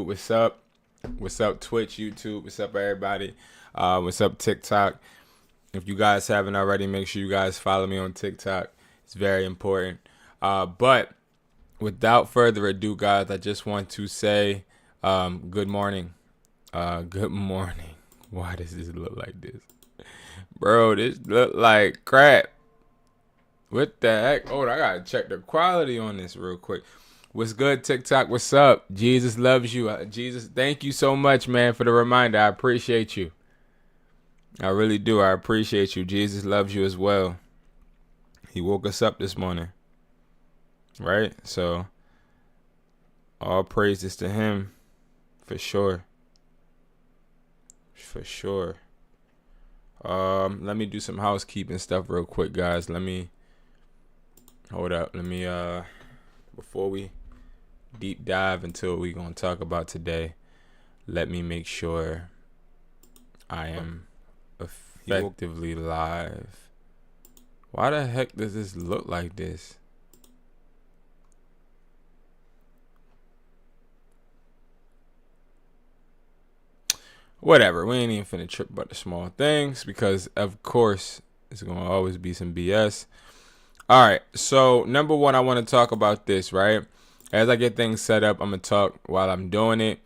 What's up? What's up, Twitch, YouTube? What's up, everybody? What's up, TikTok? If you guys haven't already, make sure you guys follow me on TikTok. It's very important. But without further ado, guys, I just want to say good morning. Good morning. Why does this look like this? Bro, this look like crap. What the heck? Oh, I gotta check the quality on this real quick. What's good, TikTok? What's up? Jesus loves you. Jesus, thank you so much, man, for the reminder. I appreciate you. I really do. I appreciate you. Jesus loves you as well. He woke us up this morning. Right? So, all praises to him. For sure. For sure. Let me do some housekeeping stuff real quick, guys. Hold up. Before we deep dive into what we're going to talk about today, let me make sure I am effectively live. Why the heck does this look like this? Whatever, we ain't even finna trip about the small things because, of course, it's going to always be some BS. All right, so number one, I want to talk about this, right? As I get things set up, I'm going to talk while I'm doing it.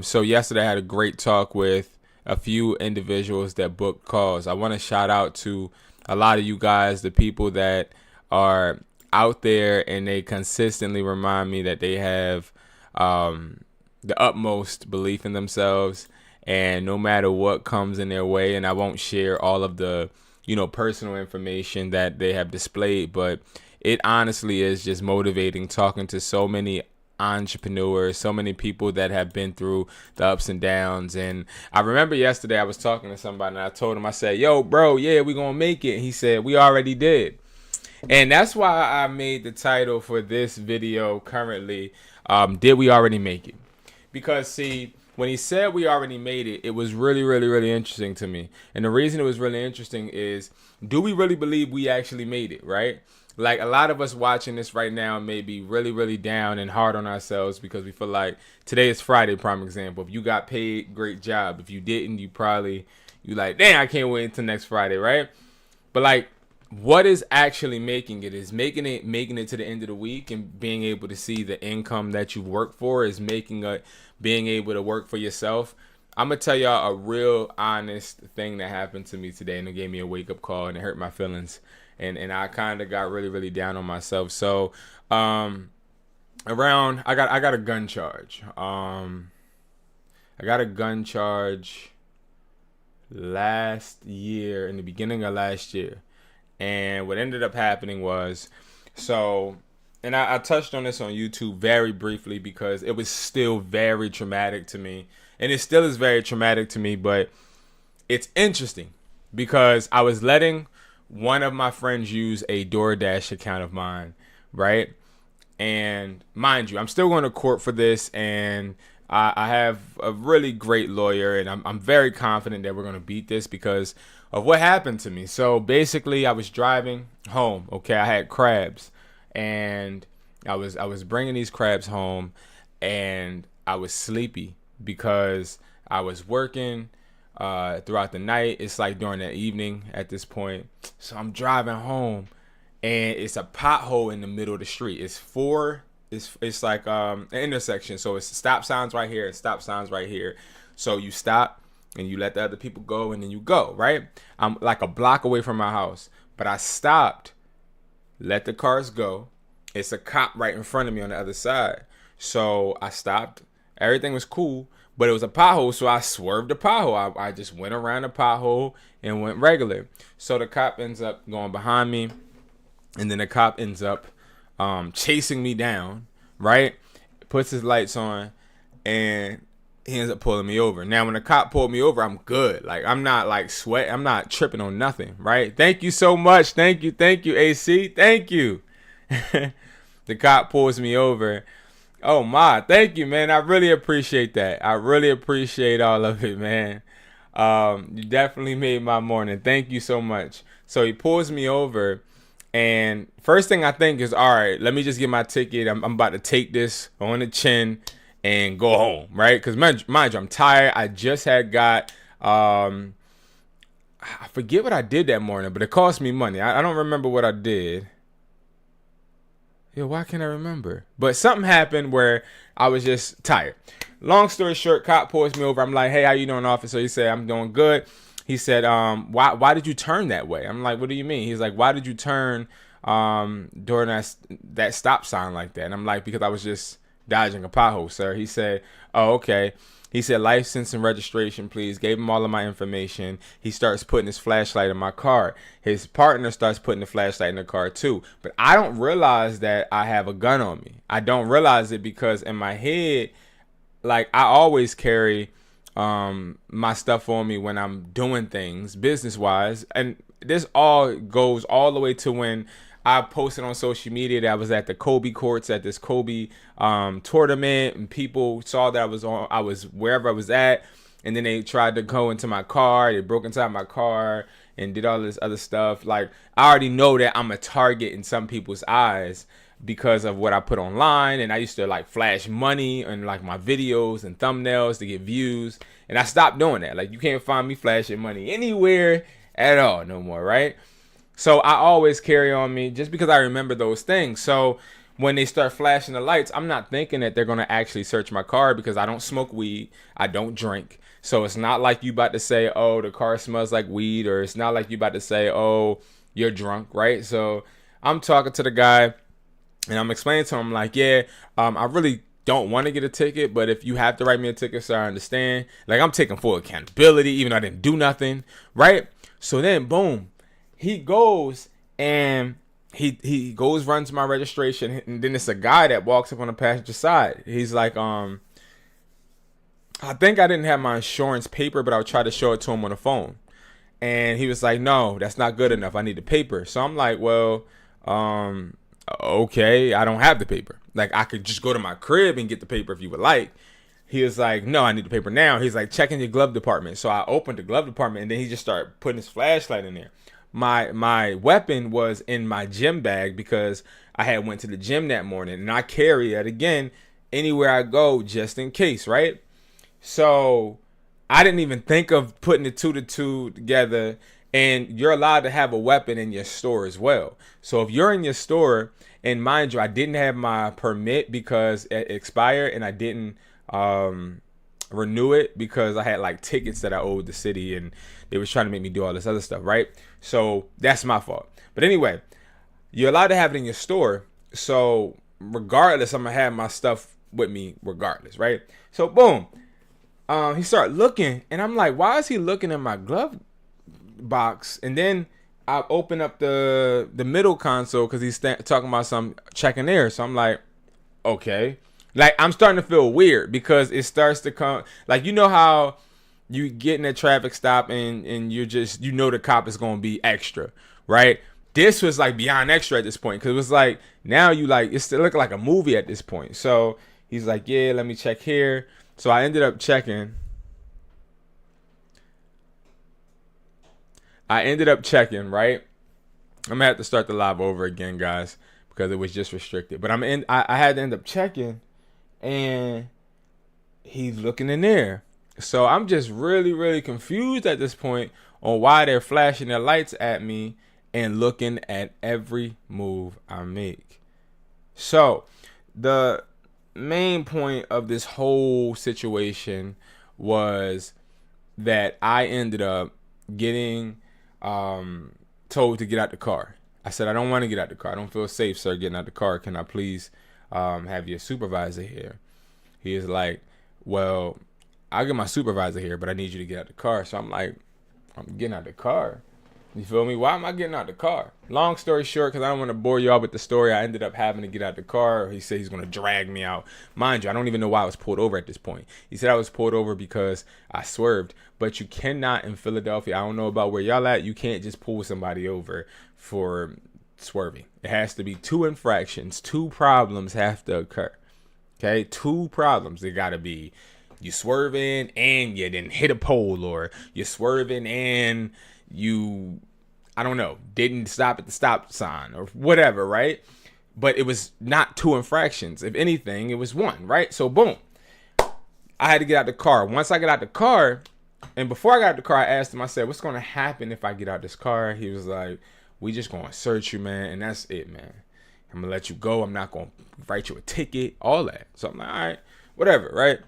So yesterday I had a great talk with a few individuals that booked calls. I want to shout out to a lot of you guys, the people that are out there and they consistently remind me that they have the utmost belief in themselves. And no matter what comes in their way, and I won't share all of the, personal information that they have displayed, but it honestly is just motivating talking to so many entrepreneurs, so many people that have been through the ups and downs. And I remember yesterday I was talking to somebody and I told him, I said, yo, bro, yeah, we gonna make it. He said, we already did. And that's why I made the title for this video currently, Did We Already Make It? Because, see, when he said we already made it, it was really, really, really interesting to me. And the reason it was really interesting is, do we really believe we actually made it, right? Like, a lot of us watching this right now may be really, really down and hard on ourselves because we feel like today is Friday, prime example. If you got paid, great job. If you didn't, you like, dang, I can't wait until next Friday, right? But, like, what is actually making it is making it to the end of the week and being able to see the income that you work for is being able to work for yourself. I'm going to tell y'all a real honest thing that happened to me today, and it gave me a wake-up call, and it hurt my feelings, and I kind of got really, really down on myself. So I got a gun charge. I got a gun charge last year, in the beginning of last year. And what ended up happening was, and I touched on this on YouTube very briefly because it was still very traumatic to me. And it still is very traumatic to me, but it's interesting because I was letting one of my friends use a DoorDash account of mine, right? And mind you, I'm still going to court for this, and I have a really great lawyer, and I'm very confident that we're going to beat this because of what happened to me. So basically, I was driving home. Okay, I had crabs, and I was bringing these crabs home, and I was sleepy because I was working throughout the night. It's like during the evening at this point. So I'm driving home, and it's a pothole in the middle of the street. It's like an intersection. So it's stop signs right here and stop signs right here. So you stop and you let the other people go, and then you go, right? I'm like a block away from my house, but I stopped, let the cars go. It's a cop right in front of me on the other side. So I stopped. Everything was cool, but it was a pothole, so I swerved the pothole. I just went around the pothole and went regular. So the cop ends up going behind me, and then the cop ends up chasing me down, right? Puts his lights on, and he ends up pulling me over. Now, when the cop pulled me over, I'm good. Like, I'm not like sweat. I'm not tripping on nothing, right? Thank you so much. Thank you, AC. Thank you. The cop pulls me over. Oh my, thank you, man. I really appreciate that. I really appreciate all of it, man. You definitely made my morning. Thank you so much. So he pulls me over, and first thing I think is, all right, let me just get my ticket. I'm about to take this on the chin and go home, right? Because mind you, I'm tired. I just had got, I forget what I did that morning, but it cost me money. I don't remember what I did. Yeah, why can't I remember? But something happened where I was just tired. Long story short, cop pulls me over. I'm like, hey, how you doing, officer? He said, I'm doing good. He said, why did you turn that way? I'm like, what do you mean? He's like, why did you turn during that stop sign like that? And I'm like, because I was just dodging a pothole, sir. He said, oh, okay. He said, license and registration, please. Gave him all of my information. He starts putting his flashlight in my car. His partner starts putting the flashlight in the car too. But I don't realize that I have a gun on me. I don't realize it because in my head, like I always carry my stuff on me when I'm doing things business wise. And this all goes all the way to when I posted on social media that I was at the Kobe courts at this Kobe tournament, and people saw that I was wherever I was at, and then they tried to go into my car. They broke inside my car and did all this other stuff. Like, I already know that I'm a target in some people's eyes because of what I put online, and I used to like flash money and like my videos and thumbnails to get views, and I stopped doing that. Like, you can't find me flashing money anywhere at all no more, right? So I always carry on me just because I remember those things. So when they start flashing the lights, I'm not thinking that they're going to actually search my car because I don't smoke weed. I don't drink. So it's not like you about to say, oh, the car smells like weed, or it's not like you about to say, oh, you're drunk, right? So I'm talking to the guy and I'm explaining to him like, yeah, I really don't want to get a ticket, but if you have to write me a ticket, so I understand. Like, I'm taking full accountability even though I didn't do nothing, right? So then boom. He goes and he goes, runs my registration, and then it's a guy that walks up on the passenger side. He's like, I think I didn't have my insurance paper, but I'll try to show it to him on the phone. And he was like, no, that's not good enough. I need the paper. So I'm like, well, okay, I don't have the paper. Like, I could just go to my crib and get the paper if you would like. He was like, no, I need the paper now. He's like, check in your glove department. So I opened the glove department, and then he just started putting his flashlight in there. My weapon was in my gym bag because I had went to the gym that morning, and I carry it again anywhere I go just in case, right? So I didn't even think of putting the two together. And you're allowed to have a weapon in your store as well. So if you're in your store, and mind you, I didn't have my permit because it expired, and I didn't renew it because I had like tickets that I owed the city, and they was trying to make me do all this other stuff, right? So that's my fault. But anyway, you're allowed to have it in your store. So regardless, I'm gonna have my stuff with me regardless, right? So boom, he started looking, and I'm like, why is he looking in my glove box? And then I open up the middle console because he's talking about some checking there. So I'm like, okay. Like, I'm starting to feel weird because it starts to come, like, you know how you get in a traffic stop and you're just, you know, the cop is going to be extra, right? This was like beyond extra at this point because it was like, now you like, it's still looking like a movie at this point. So he's like, yeah, let me check here. So I ended up checking. Right? I'm gonna have to start the live over again, guys, because it was just restricted. But I had to end up checking, and he's looking in there. So I'm just really, really confused at this point on why they're flashing their lights at me and looking at every move I make. So the main point of this whole situation was that I ended up getting told to get out the car. I said, I don't want to get out the car. I don't feel safe, sir, getting out the car. Can I please have your supervisor here? He is like, well, I'll get my supervisor here, but I need you to get out the car. So I'm like, I'm getting out the car. You feel me? Why am I getting out the car? Long story short, because I don't want to bore you all with the story, I ended up having to get out the car. He said he's going to drag me out. Mind you, I don't even know why I was pulled over at this point. He said I was pulled over because I swerved. But you cannot in Philadelphia, I don't know about where y'all at, you can't just pull somebody over for swerving. It has to be 2 infractions. 2 problems have to occur. Okay? 2 problems. They got to be you swerving and you didn't hit a pole, or you swerving and you, I don't know, didn't stop at the stop sign or whatever, right? But it was not 2 infractions. If anything, it was 1, right? So boom. I had to get out the car. Once I got out the car, and before I got out the car, I asked him, I said, what's going to happen if I get out this car? He was like, we just going to search you, man. And that's it, man. I'm going to let you go. I'm not going to write you a ticket, all that. So I'm like, all right, whatever, right?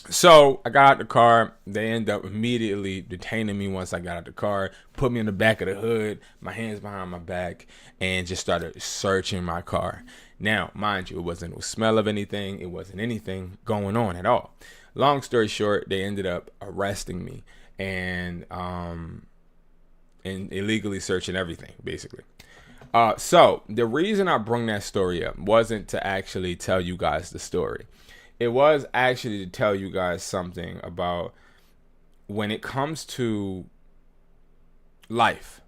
So I got out the car. They end up immediately detaining me once I got out the car, put me in the back of the hood, my hands behind my back, and just started searching my car. Now, mind you, it wasn't no smell of anything. It wasn't anything going on at all. Long story short, they ended up arresting me and illegally searching everything, basically. So the reason I bring that story up wasn't to actually tell you guys the story. It was actually to tell you guys something about when it comes to life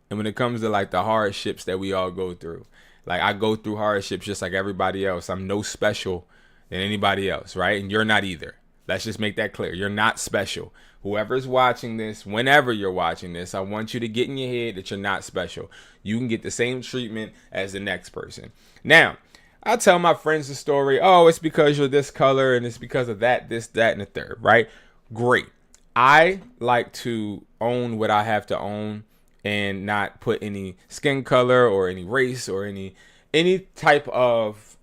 and when it comes to like the hardships that we all go through. Like I go through hardships just like everybody else. I'm no special than anybody else, right? And you're not either. Let's just make that clear. You're not special. Whoever's watching this, whenever you're watching this, I want you to get in your head that you're not special. You can get the same treatment as the next person. Now, I tell my friends the story. Oh, it's because you're this color and it's because of that, this, that, and the third, right? Great. I like to own what I have to own and not put any skin color or any race or any type of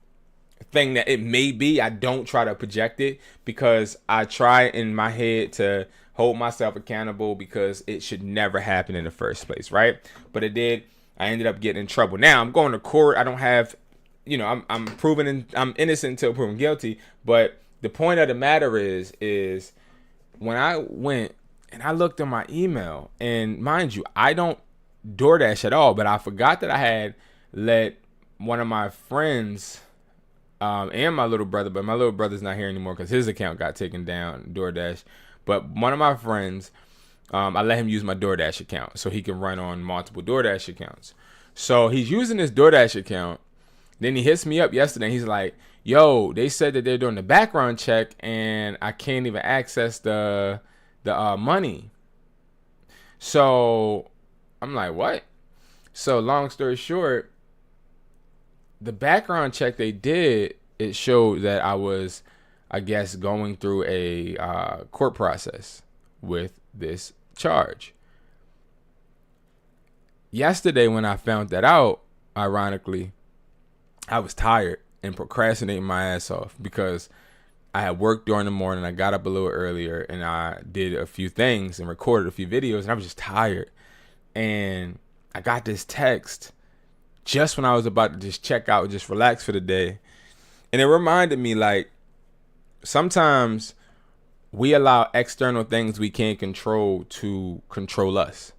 thing that it may be. I don't try to project it because I try in my head to hold myself accountable because it should never happen in the first place, right? But it did. I ended up getting in trouble. Now I'm going to court. I don't have, I'm proven I'm innocent until proven guilty. But the point of the matter is when I went and I looked at my email, and mind you, I don't DoorDash at all, but I forgot that I had let one of my friends and my little brother, but my little brother's not here anymore because his account got taken down, DoorDash. But one of my friends, I let him use my DoorDash account so he can run on multiple DoorDash accounts. So he's using his DoorDash account. Then he hits me up yesterday. He's like, yo, they said that they're doing the background check and I can't even access the money. So I'm like, what? So long story short, the background check they did, it showed that I was, I guess, going through a court process with this charge. Yesterday, when I found that out, ironically, I was tired and procrastinating my ass off because I had worked during the morning. I got up a little earlier and I did a few things and recorded a few videos, and I was just tired. And I got this text just when I was about to just check out and just relax for the day. And it reminded me, like, sometimes we allow external things we can't control to control us,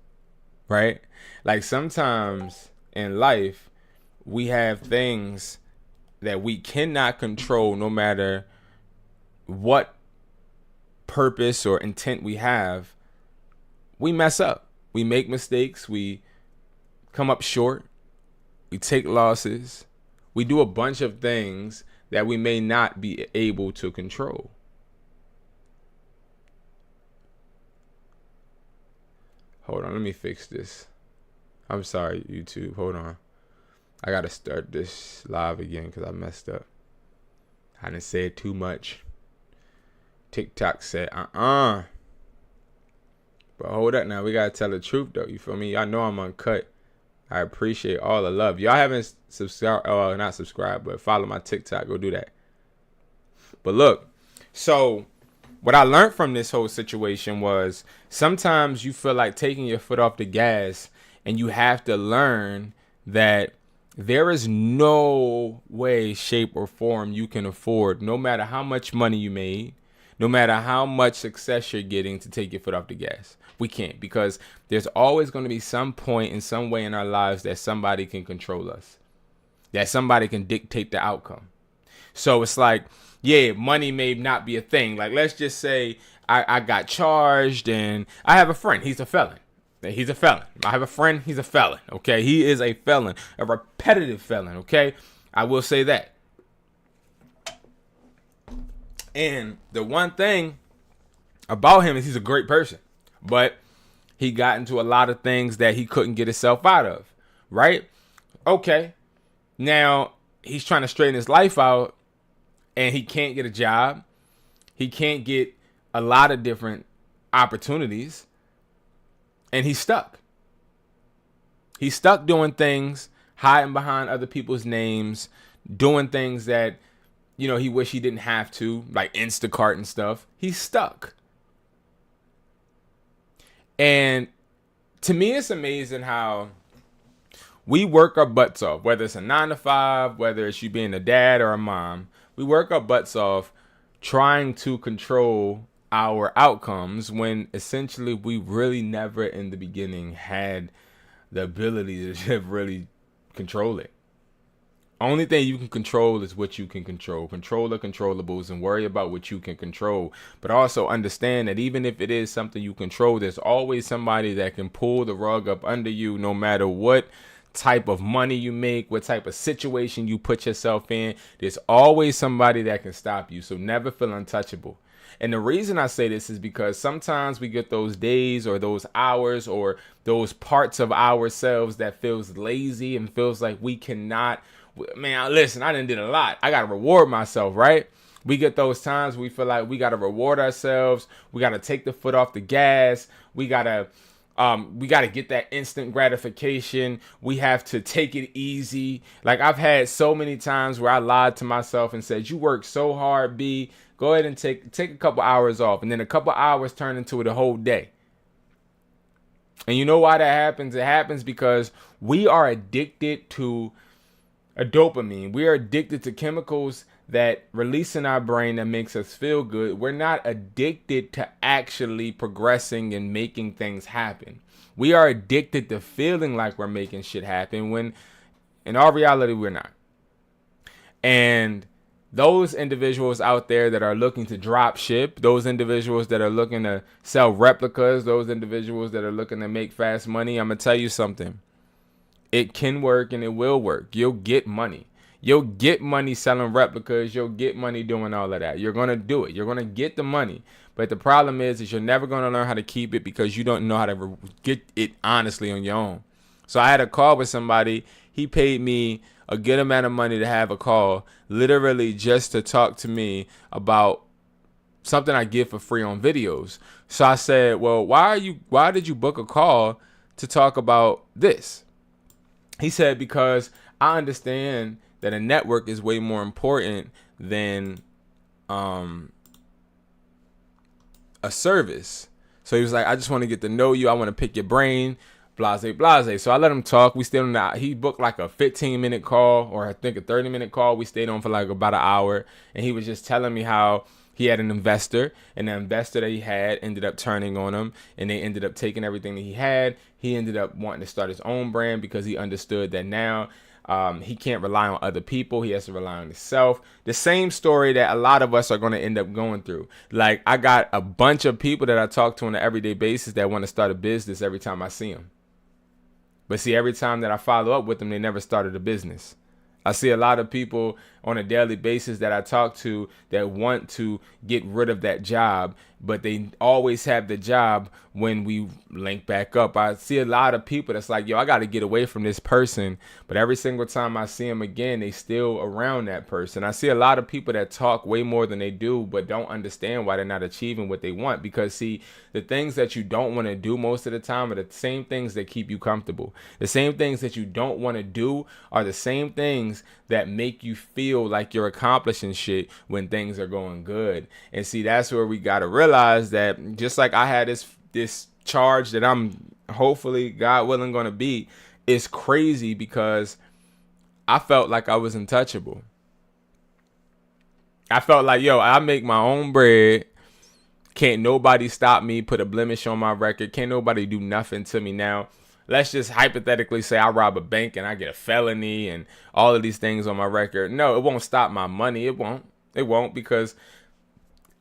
right? Like sometimes in life, we have things that we cannot control no matter what purpose or intent we have. We mess up. We make mistakes. We come up short. We take losses. We do a bunch of things that we may not be able to control. Hold on, let me fix this. I'm sorry, YouTube. Hold on. I got to start this live again because I messed up. I didn't say too much. TikTok said, But hold up now. We got to tell the truth, though. You feel me? Y'all know I'm uncut. I appreciate all the love. Y'all haven't subscribed, not subscribed, but follow my TikTok. Go do that. But look, so what I learned from this whole situation was sometimes you feel like taking your foot off the gas, and you have to learn that there is no way, shape, or form you can afford, no matter how much money you made, no matter how much success you're getting, to take your foot off the gas. We can't, because there's always going to be some point in some way in our lives that somebody can control us, that somebody can dictate the outcome. So it's like, yeah, money may not be a thing. Like, let's just say I got charged and I have a friend. He's a felon. He's a felon. I have a friend. He's a felon. Okay. He is a felon, a repetitive felon. Okay. I will say that. And the one thing about him is he's a great person, but he got into a lot of things that he couldn't get himself out of. Right. Okay. Now he's trying to straighten his life out and he can't get a job. He can't get a lot of different opportunities. And he's stuck. He's stuck doing things, hiding behind other people's names, doing things that, he wish he didn't have to, like Instacart and stuff. He's stuck. And to me, it's amazing how we work our butts off, whether it's a 9 to 5, whether it's you being a dad or a mom. We work our butts off trying to control our outcomes when essentially we really never in the beginning had the ability to really control it. Only thing you can control is what you can control. Control the controllables and worry about what you can control. But also understand that even if it is something you control, there's always somebody that can pull the rug up under you no matter what type of money you make, what type of situation you put yourself in. There's always somebody that can stop you. So never feel untouchable. And the reason I say this is because sometimes we get those days or those hours or those parts of ourselves that feels lazy and feels like we cannot. Man, listen, I done did a lot. I got to reward myself, right? We get those times we feel like we got to reward ourselves. We got to take the foot off the gas. We got to get that instant gratification. We have to take it easy. Like I've had so many times where I lied to myself and said, you work so hard, B. Go ahead and take a couple hours off. And then a couple hours turn into the whole day. And you know why that happens? It happens because we are addicted to a dopamine. We are addicted to chemicals that release in our brain that makes us feel good. We're not addicted to actually progressing and making things happen. We are addicted to feeling like we're making shit happen when in our reality, we're not. And those individuals out there that are looking to drop ship, those individuals that are looking to sell replicas, those individuals that are looking to make fast money, I'm going to tell you something. It can work and it will work. You'll get money. You'll get money selling replicas. You'll get money doing all of that. You're going to do it. You're going to get the money. But the problem is you're never going to learn how to keep it because you don't know how to get it honestly on your own. So I had a call with somebody. He paid me a good amount of money to have a call, literally just to talk to me about something I give for free on videos. So I said, well, why did you book a call to talk about this? He said, because I understand that a network is way more important than a service. So he was like, I just want to get to know you. I want to pick your brain. Blase, blase. So I let him talk. We stayed on that. He booked like a 15-minute call, or I think a 30-minute call. We stayed on for like about an hour. And he was just telling me how he had an investor, and the investor that he had ended up turning on him, and they ended up taking everything that he had. He ended up wanting to start his own brand because he understood that now he can't rely on other people. He has to rely on himself. The same story that a lot of us are going to end up going through. Like, I got a bunch of people that I talk to on an everyday basis that want to start a business every time I see them. But see, every time that I follow up with them, they never started a business. I see a lot of people on a daily basis that I talk to that want to get rid of that job, but they always have the job when we link back up. I see a lot of people that's like, yo, I got to get away from this person. But every single time I see them again, they still around that person. I see a lot of people that talk way more than they do, but don't understand why they're not achieving what they want. Because see, the things that you don't want to do most of the time are the same things that keep you comfortable. The same things that you don't want to do are the same things that make you feel like you're accomplishing shit when things are going good. And see, that's where we got to realize that just like I had this charge that I'm hopefully, God willing, going to beat, is crazy because I felt like I was untouchable. I felt like, yo, I make my own bread. Can't nobody stop me, put a blemish on my record. Can't nobody do nothing to me now. Let's just hypothetically say I rob a bank and I get a felony and all of these things on my record. No, it won't stop my money. It won't. It won't, because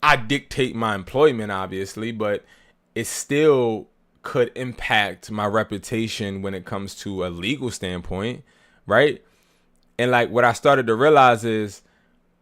I dictate my employment, obviously, but it still could impact my reputation when it comes to a legal standpoint, right? And like what I started to realize is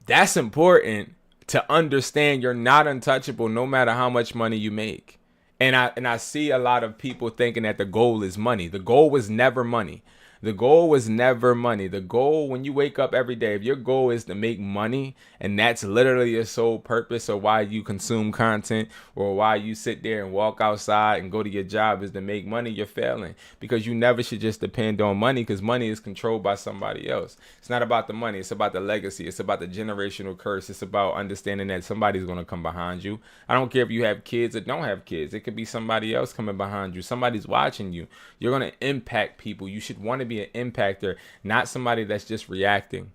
that's important to understand you're not untouchable no matter how much money you make. And I see a lot of people thinking that the goal is money. The goal was never money. The goal was never money. The goal when you wake up every day, if your goal is to make money and that's literally your sole purpose or why you consume content or why you sit there and walk outside and go to your job is to make money, you're failing, because you never should just depend on money, because money is controlled by somebody else. It's not about the money. It's about the legacy. It's about the generational curse. It's about understanding that somebody's going to come behind you. I don't care if you have kids or don't have kids. It could be somebody else coming behind you. Somebody's watching you. You're going to impact people. You should want to be an impactor, not somebody that's just reacting.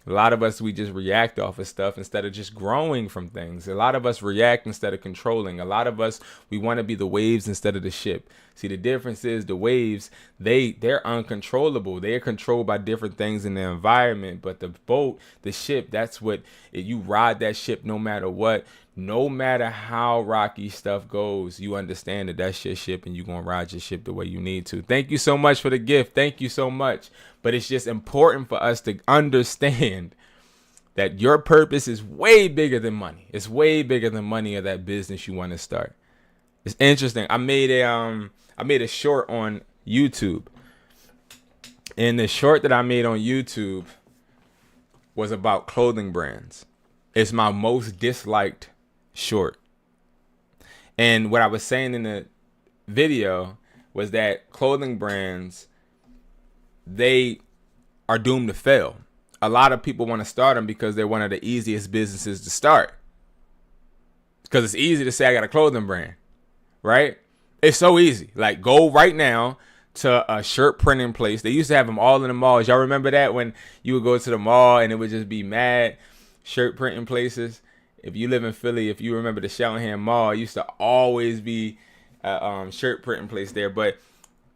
A lot of us, we just react off of stuff instead of just growing from things. A lot of us react instead of controlling. A lot of us, we want to be the waves instead of the ship. See, the difference is the waves, they're uncontrollable. They're controlled by different things in the environment. But the boat, the ship, that's what, you ride that ship no matter what. No matter how rocky stuff goes, you understand that that's your ship and you're going to ride your ship the way you need to. Thank you so much for the gift. Thank you so much. But it's just important for us to understand that your purpose is way bigger than money. It's way bigger than money or that business you want to start. It's interesting. I made a short on YouTube. And the short that I made on YouTube was about clothing brands. It's my most disliked short. And what I was saying in the video was that clothing brands, they are doomed to fail. A lot of people want to start them because they're one of the easiest businesses to start. Because it's easy to say I got a clothing brand, right? It's so easy. Like, go right now to a shirt printing place. They used to have them all in the malls. Y'all remember that, when you would go to the mall and it would just be mad shirt printing places? If you live in Philly, if you remember the Shellham Mall, it used to always be a shirt printing place there. But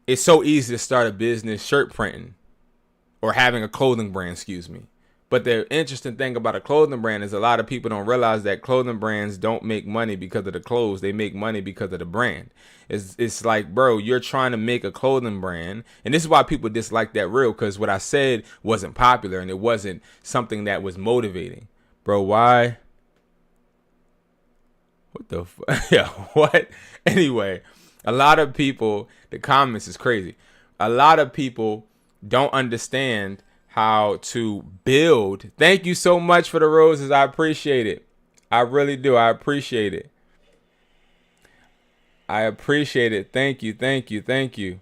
it's so easy to start a business shirt printing or having a clothing brand, excuse me. But the interesting thing about a clothing brand is a lot of people don't realize that clothing brands don't make money because of the clothes. They make money because of the brand. It's like, bro, you're trying to make a clothing brand. And this is why people dislike that reel, because what I said wasn't popular and it wasn't something that was motivating. Bro, why? What the fuck? Yeah, what? Anyway, a lot of people, the comments is crazy. A lot of people don't understand how to build. Thank you so much for the roses. I appreciate it. I really do. I appreciate it. I appreciate it. Thank you. Thank you. Thank you.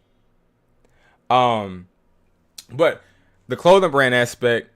But the clothing brand aspect,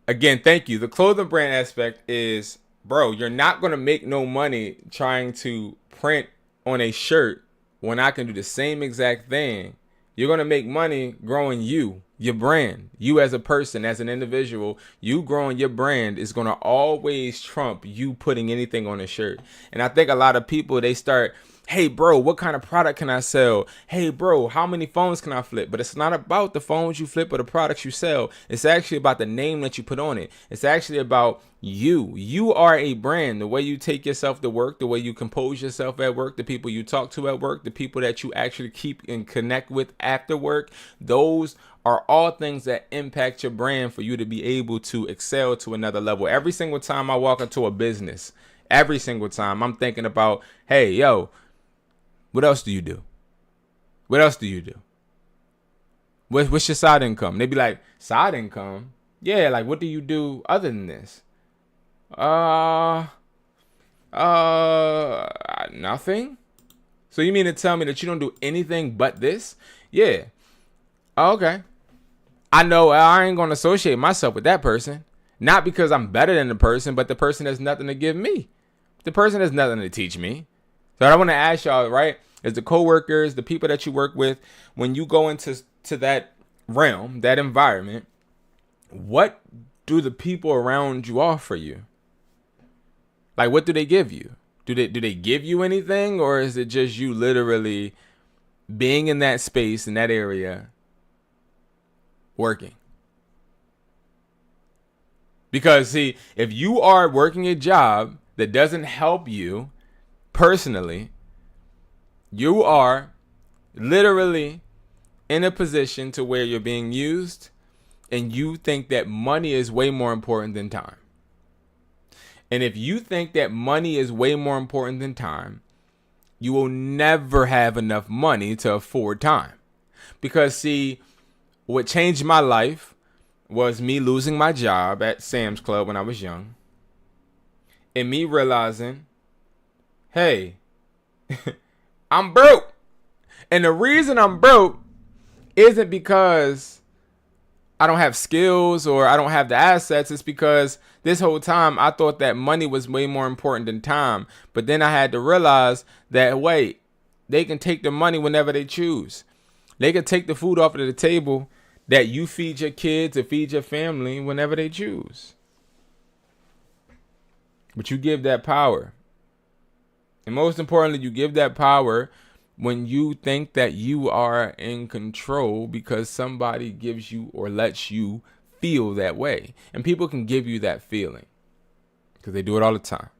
again, thank you. The clothing brand aspect is, bro, you're not going to make no money trying to print on a shirt when I can do the same exact thing. You're going to make money growing your brand, you as a person, as an individual. You growing your brand is going to always trump you putting anything on a shirt. And I think a lot of people, they start, hey, bro, what kind of product can I sell? Hey, bro, how many phones can I flip? But it's not about the phones you flip or the products you sell. It's actually about the name that you put on it. It's actually about you. You are a brand. The way you take yourself to work, the way you compose yourself at work, the people you talk to at work, the people that you actually keep and connect with after work, those are all things that impact your brand for you to be able to excel to another level. Every single time I walk into a business, every single time I'm thinking about, hey, yo, what else do you do? What else do you do? What's your side income? They be like, side income? Yeah, like, what do you do other than this? Nothing. So you mean to tell me that you don't do anything but this? Yeah. Okay. I know I ain't going to associate myself with that person. Not because I'm better than the person, but the person has nothing to give me. The person has nothing to teach me. So I want to ask y'all, right, as the coworkers, the people that you work with, when you go into that realm, that environment, what do the people around you offer you? Like, what do they give you? Do they give you anything, or is it just you literally being in that space, in that area, working? Because, see, if you are working a job that doesn't help you personally, you are literally in a position to where you're being used, and you think that money is way more important than time. And if you think that money is way more important than time, you will never have enough money to afford time. Because, see, what changed my life was me losing my job at Sam's Club when I was young. And me realizing, hey, I'm broke. And the reason I'm broke isn't because I don't have skills or I don't have the assets. It's because this whole time I thought that money was way more important than time. But then I had to realize that, wait, they can take the money whenever they choose. They can take the food off of the table that you feed your kids or feed your family whenever they choose. But you give that power. And most importantly, you give that power when you think that you are in control because somebody gives you or lets you feel that way. And people can give you that feeling because they do it all the time.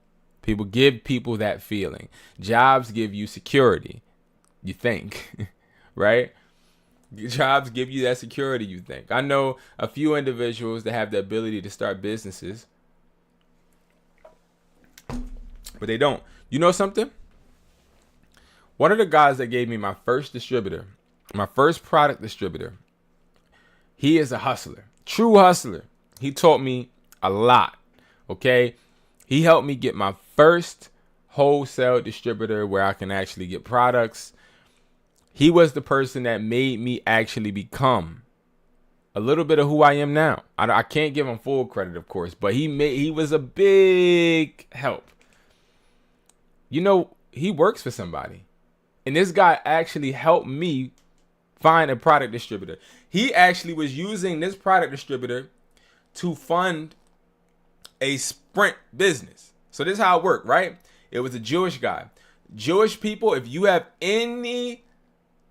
People give people that feeling. Jobs give you security, you think, right? Jobs give you that security, you think. I know a few individuals that have the ability to start businesses, but they don't. You know something? One of the guys that gave me my first distributor, my first product distributor, he is a hustler, true hustler. He taught me a lot, okay? He helped me get my first wholesale distributor where I can actually get products. He was the person that made me actually become a little bit of who I am now. I can't give him full credit, of course, but he was a big help. You know, he works for somebody. And this guy actually helped me find a product distributor. He actually was using this product distributor to fund a Sprint business. So this is how it worked, right? It was a Jewish guy. Jewish people, if you have any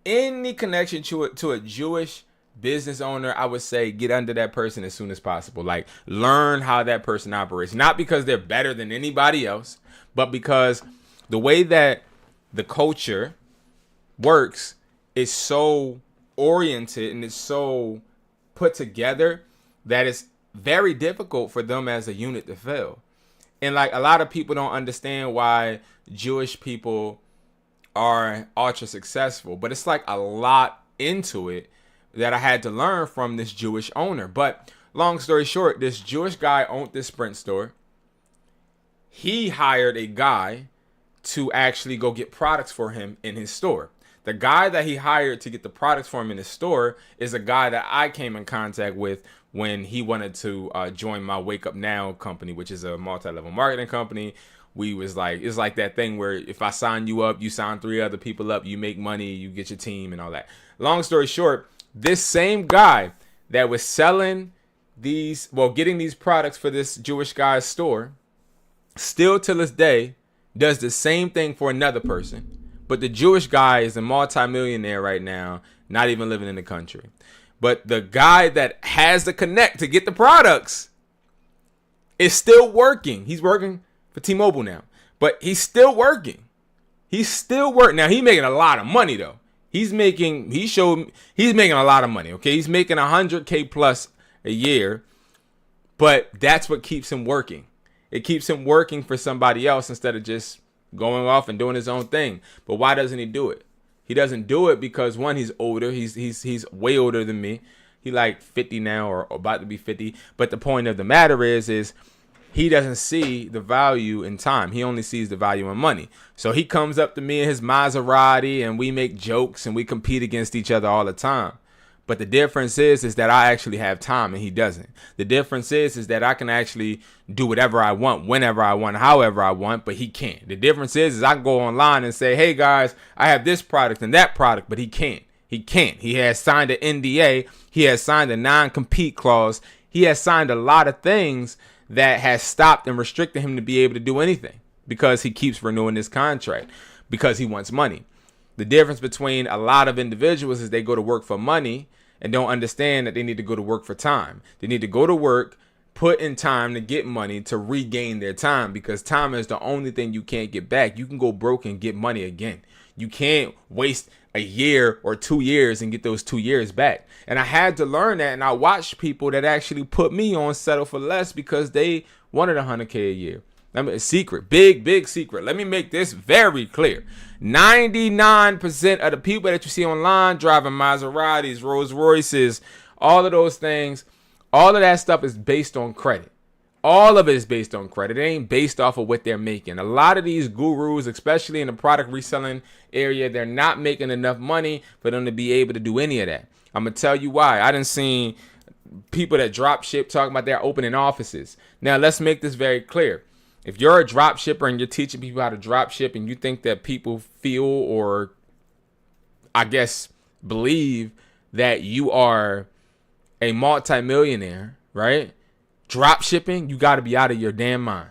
connection to a Jewish business owner, I would say get under that person as soon as possible. Like, learn how that person operates. Not because they're better than anybody else, but because the way that the culture works is so oriented and it's so put together that it's very difficult for them as a unit to fail. And like, a lot of people don't understand why Jewish people are ultra successful, but it's like a lot into it that I had to learn from this Jewish owner. But long story short, this Jewish guy owned this Sprint store. He hired a guy to actually go get products for him in his store. The guy that he hired to get the products for him in his store is a guy that I came in contact with when he wanted to join my Wake Up Now company, which is a multi-level marketing company. We was like, it's like that thing where if I sign you up, you sign 3 other people up, you make money, you get your team and all that. Long story short, this same guy that was selling getting these products for this Jewish guy's store, still to this day, does the same thing for another person. But the Jewish guy is a multimillionaire right now, not even living in the country. But the guy that has the connect to get the products is still working. He's working for T-Mobile now, but he's still working. He's still working. Now, he's making a lot of money though. He's making a lot of money. Okay. He's making $100K plus a year, but that's what keeps him working. It keeps him working for somebody else instead of just going off and doing his own thing. But why doesn't he do it? He doesn't do it because, one, he's older. He's way older than me. He like 50 now or about to be 50. But the point of the matter is he doesn't see the value in time. He only sees the value in money. So he comes up to me in his Maserati and we make jokes and we compete against each other all the time. But the difference is that I actually have time and he doesn't. The difference is that I can actually do whatever I want, whenever I want, however I want, but he can't. The difference is I can go online and say, hey guys, I have this product and that product, but he can't. He can't. He has signed an NDA. He has signed a non-compete clause. He has signed a lot of things that has stopped and restricted him to be able to do anything because he keeps renewing this contract because he wants money. The difference between a lot of individuals is they go to work for money and don't understand that they need to go to work for time. They need to go to work, put in time to get money to regain their time, because time is the only thing you can't get back. You can go broke and get money again. You can't waste a year or 2 years and get those 2 years back. And I had to learn that, and I watched people that actually put me on settle for less because they wanted $100K a year. I mean, a secret, big secret. Let me make this very clear. 99% of the people that you see online driving Maseratis, Rolls Royces, all of those things, all of that stuff is based on credit. All of it is based on credit. It ain't based off of what they're making. A lot of these gurus, especially in the product reselling area, they're not making enough money for them to be able to do any of that. I'm going to tell you why. I done seen people that drop ship talking about they're opening offices. Now, let's make this very clear. If you're a drop shipper and you're teaching people how to drop ship and you think that people feel or I guess believe that you are a multimillionaire, right? Drop shipping, you got to be out of your damn mind.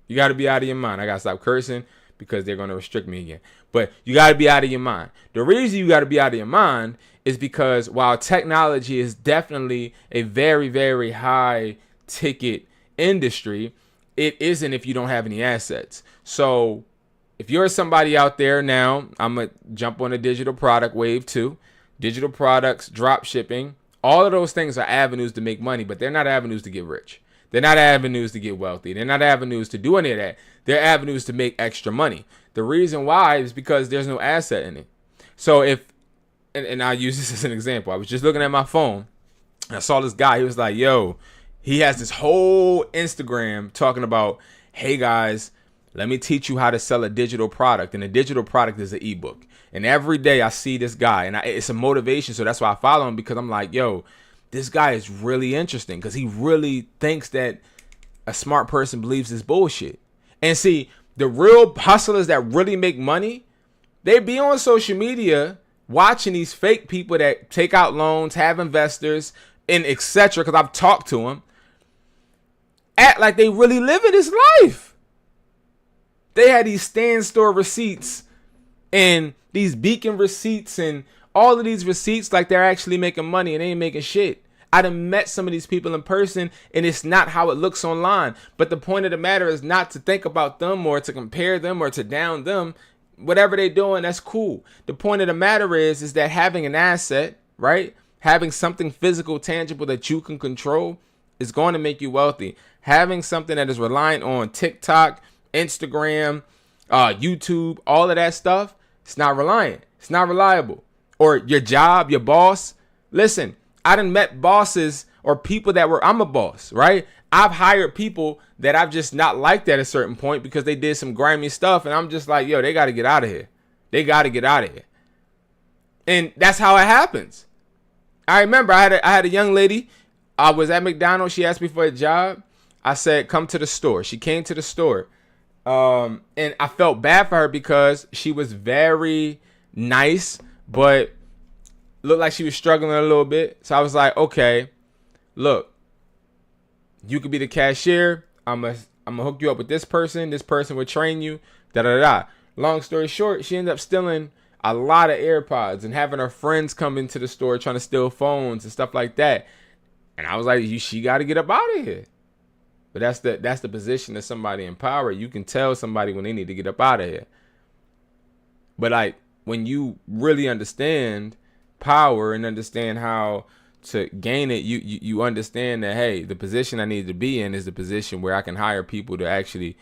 You got to be out of your mind. I got to stop cursing because they're going to restrict me again. But you got to be out of your mind. The reason you got to be out of your mind is because while technology is definitely a very, very high ticket industry, it isn't if you don't have any assets. So if you're somebody out there now, I'm going to jump on a digital product wave too. Digital products, drop shipping, all of those things are avenues to make money, but they're not avenues to get rich. They're not avenues to get wealthy. They're not avenues to do any of that. They're avenues to make extra money. The reason why is because there's no asset in it. So if, and I'll use this as an example. I was just looking at my phone and I saw this guy. He was like, yo, he has this whole Instagram talking about, hey guys, let me teach you how to sell a digital product. And a digital product is an ebook. And every day I see this guy and it's a motivation. So that's why I follow him, because I'm like, yo, this guy is really interesting because he really thinks that a smart person believes this bullshit. And see, the real hustlers that really make money, they be on social media watching these fake people that take out loans, have investors, and etc. Because I've talked to them, act like they really living this life. They had these stand store receipts and these beacon receipts and all of these receipts like they're actually making money and they ain't making shit. I done met some of these people in person and it's not how it looks online. But the point of the matter is not to think about them or to compare them or to down them. Whatever they're doing, that's cool. The point of the matter is that having an asset, right? Having something physical, tangible that you can control is going to make you wealthy. Having something that is reliant on TikTok, Instagram, YouTube, all of that stuff, it's not reliant. It's not reliable. Or your job, your boss. Listen, I done met bosses or people that were, I'm a boss, right? I've hired people that I've just not liked at a certain point because they did some grimy stuff. And I'm just like, yo, they got to get out of here. They got to get out of here. And that's how it happens. I remember I had a young lady. I was at McDonald's. She asked me for a job. I said, come to the store. She came to the store. And I felt bad for her because she was very nice, but looked like she was struggling a little bit. So I was like, okay, look, you could be the cashier. I'm gonna hook you up with this person. This person will train you. Da da da. Long story short, she ended up stealing a lot of AirPods and having her friends come into the store trying to steal phones and stuff like that. And I was like, she got to get up out of here. But that's the position of somebody in power. You can tell somebody when they need to get up out of here. But like when you really understand power and understand how to gain it, you understand that, hey, the position I need to be in is the position where I can hire people to actually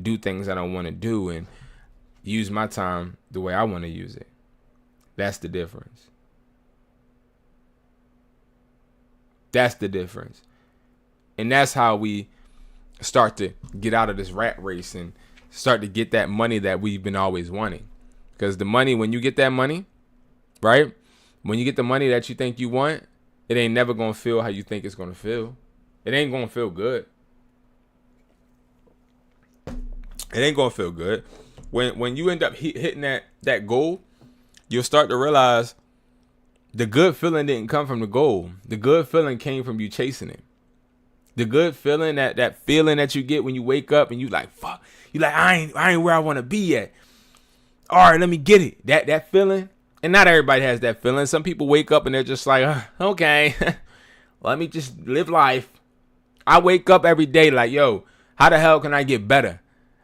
do things I don't want to do and use my time the way I want to use it. That's the difference. That's the difference. And that's how we start to get out of this rat race and start to get that money that we've been always wanting. Because the money, when you get that money, right? When you get the money that you think you want, it ain't never going to feel how you think it's going to feel. It ain't going to feel good. It ain't going to feel good. When you end up hitting that goal, you'll start to realize the good feeling didn't come from the goal. The good feeling came from you chasing it. The good feeling, that feeling that you get when you wake up and you like, fuck, you like, I ain't where I want to be yet. All right, let me get it. That feeling. And not everybody has that feeling. Some people wake up and they're just like, okay, let me just live life. I wake up every day like, yo, how the hell can I get better?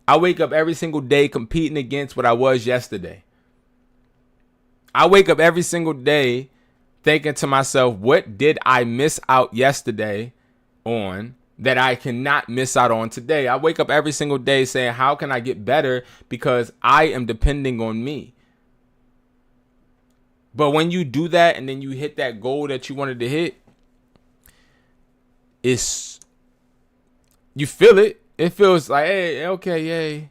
I wake up every single day competing against what I was yesterday. I wake up every single day thinking to myself, what did I miss out yesterday on that I cannot miss out on today? I wake up every single day saying, how can I get better? Because I am depending on me. But when you do that and then you hit that goal that you wanted to hit, it's, you feel it. It feels like, hey, okay, yay.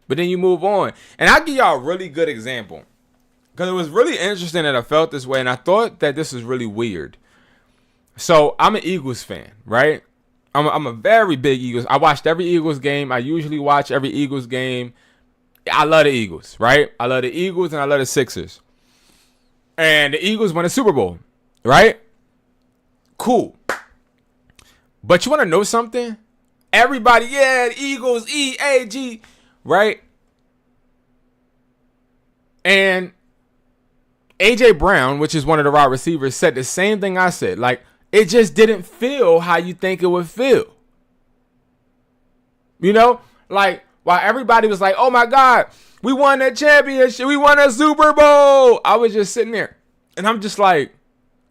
But then you move on. And I'll give y'all a really good example. Because it was really interesting that I felt this way. And I thought that this was really weird. So I'm an Eagles fan, right? I'm a very big Eagles. I watched every Eagles game. I usually watch every Eagles game. I love the Eagles, right? I love the Eagles and I love the Sixers. And the Eagles won a Super Bowl, right? Cool. But you want to know something? Everybody, yeah, the Eagles, E-A-G, right? And A.J. Brown, which is one of the wide receivers, said the same thing I said. Like, it just didn't feel how you think it would feel. You know? Like, while everybody was like, oh my God, we won that championship. We won a Super Bowl. I was just sitting there. And I'm just like,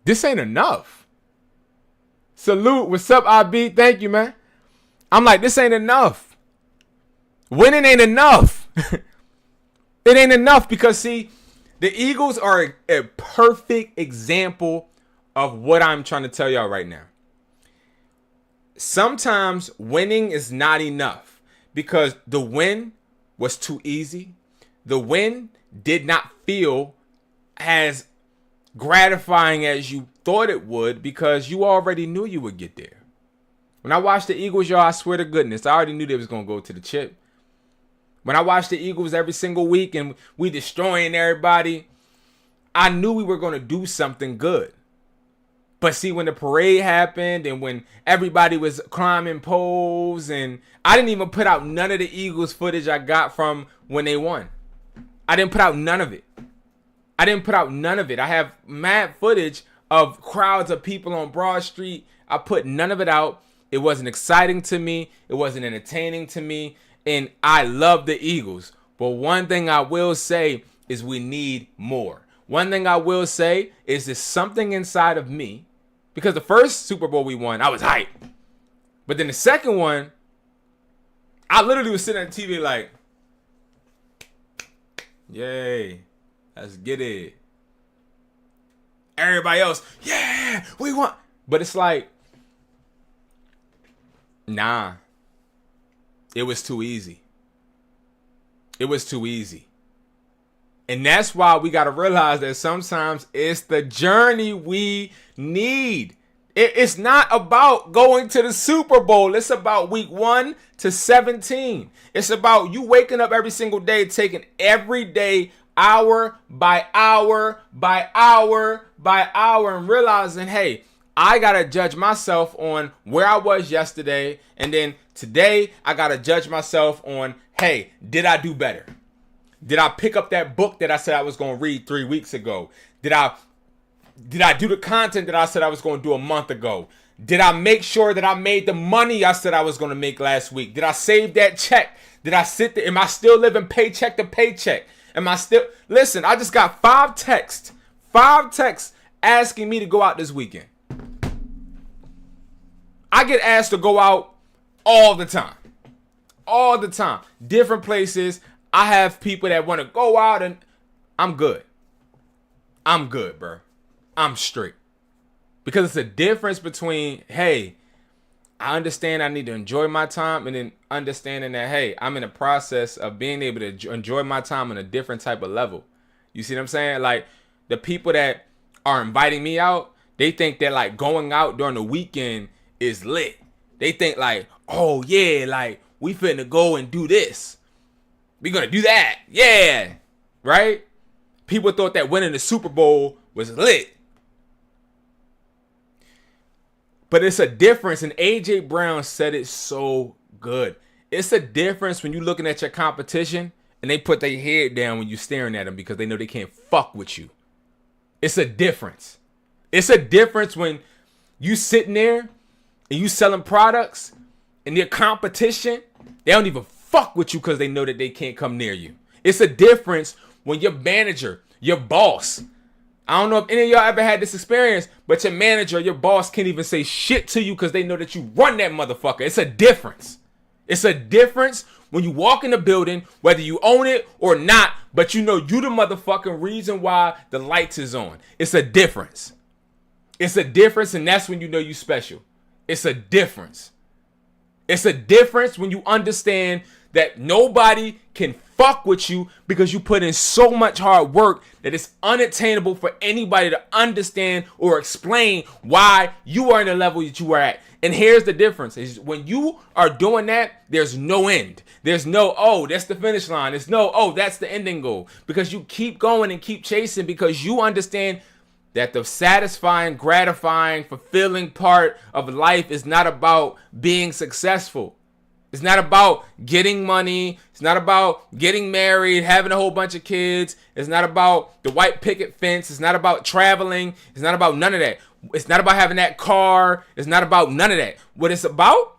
this ain't enough. Salute. What's up, IB? Thank you, man. I'm like, this ain't enough. Winning ain't enough. It ain't enough because, see, the Eagles are a perfect example of what I'm trying to tell y'all right now. Sometimes winning is not enough because the win was too easy. The win did not feel as gratifying as you thought it would because you already knew you would get there. When I watched the Eagles, y'all, I swear to goodness, I already knew they was going to go to the chip. When I watched the Eagles every single week and we destroying everybody, I knew we were going to do something good. But see, when the parade happened and when everybody was climbing poles and I didn't even put out none of the Eagles footage I got from when they won. I didn't put out none of it. I have mad footage of crowds of people on Broad Street. I put none of it out. It wasn't exciting to me. It wasn't entertaining to me. And I love the Eagles. But one thing I will say is we need more. One thing I will say is there's something inside of me. Because the first Super Bowl we won, I was hyped. But then the second one, I literally was sitting on the TV like, yay, let's get it. Everybody else, yeah, we won. But it's like, nah. It was too easy. It was too easy. And that's why we got to realize that sometimes it's the journey we need. It's not about going to the Super Bowl. It's about week 1 to 17. It's about you waking up every single day, taking every day, hour by hour by hour by hour, and realizing, hey, I got to judge myself on where I was yesterday. And then today, I got to judge myself on, hey, did I do better? Did I pick up that book that I said I was going to read 3 weeks ago? Did I do the content that I said I was going to do a month ago? Did I make sure that I made the money I said I was going to make last week? Did I save that check? Did I sit there? Am I still living paycheck to paycheck? Am I still... Listen, I just got 5 texts asking me to go out this weekend. I get asked to go out all the time. All the time. Different places. I have people that want to go out and I'm good. I'm good, bro. I'm straight. Because it's a difference between, hey, I understand I need to enjoy my time, and then understanding that, hey, I'm in a process of being able to enjoy my time on a different type of level. You see what I'm saying? Like, the people that are inviting me out, they think that, like, going out during the weekend is lit. They think, like, oh, yeah, like, we finna go and do this. We gonna do that. Yeah. Right? People thought that winning the Super Bowl was lit. But it's a difference, and A.J. Brown said it so good. It's a difference when you're looking at your competition and they put their head down when you're staring at them because they know they can't fuck with you. It's a difference. It's a difference when you sitting there and you selling products and their competition, they don't even fuck with you because they know that they can't come near you. It's a difference when your manager, your boss, I don't know if any of y'all ever had this experience, but your manager, your boss can't even say shit to you because they know that you run that motherfucker. It's a difference. It's a difference when you walk in the building, whether you own it or not, but you know you the motherfucking reason why the lights is on. It's a difference. It's a difference, and that's when you know you special. It's a difference. It's a difference when you understand that nobody can fuck with you because you put in so much hard work that it's unattainable for anybody to understand or explain why you are in the level that you are at. And here's the difference is when you are doing that, there's no end. There's no, oh, that's the finish line. There's no, oh, that's the ending goal. Because you keep going and keep chasing because you understand that the satisfying, gratifying, fulfilling part of life is not about being successful. It's not about getting money. It's not about getting married, having a whole bunch of kids. It's not about the white picket fence. It's not about traveling. It's not about none of that. It's not about having that car. It's not about none of that. What it's about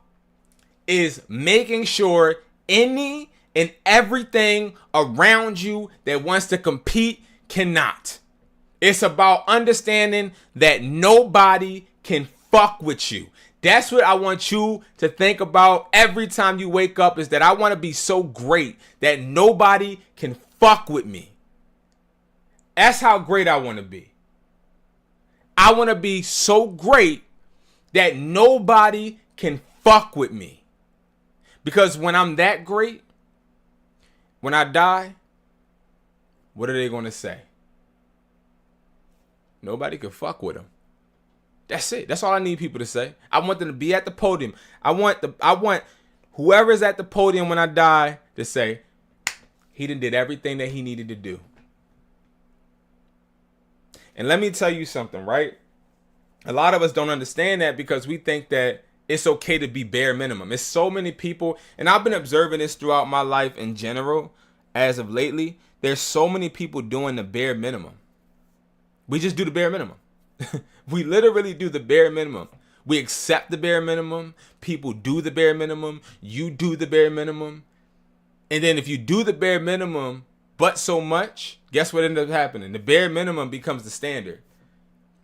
is making sure any and everything around you that wants to compete cannot. It's about understanding that nobody can fuck with you. That's what I want you to think about every time you wake up, is that I want to be so great that nobody can fuck with me. That's how great I want to be. I want to be so great that nobody can fuck with me. Because when I'm that great, when I die, what are they going to say? Nobody can fuck with them. That's it. That's all I need people to say. I want them to be at the podium. I want whoever's at the podium when I die to say, he done did everything that he needed to do. And let me tell you something, right? A lot of us don't understand that because we think that it's okay to be bare minimum. It's so many people, and I've been observing this throughout my life in general as of lately. There's so many people doing the bare minimum. We just do the bare minimum. We literally do the bare minimum. We accept the bare minimum. People do the bare minimum. You do the bare minimum. And then if you do the bare minimum, but so much, guess what ends up happening? The bare minimum becomes the standard.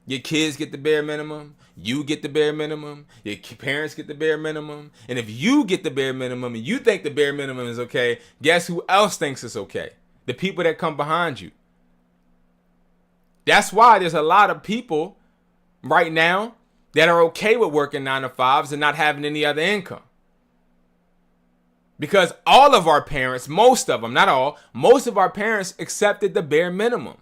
Your kids get the bare minimum. You get the bare minimum. Your parents get the bare minimum. And if you get the bare minimum and you think the bare minimum is okay, guess who else thinks it's okay? The people that come behind you. That's why there's a lot of people right now that are okay with working 9-to-5s and not having any other income. Because all of our parents, most of them, not all, most of our parents accepted the bare minimum.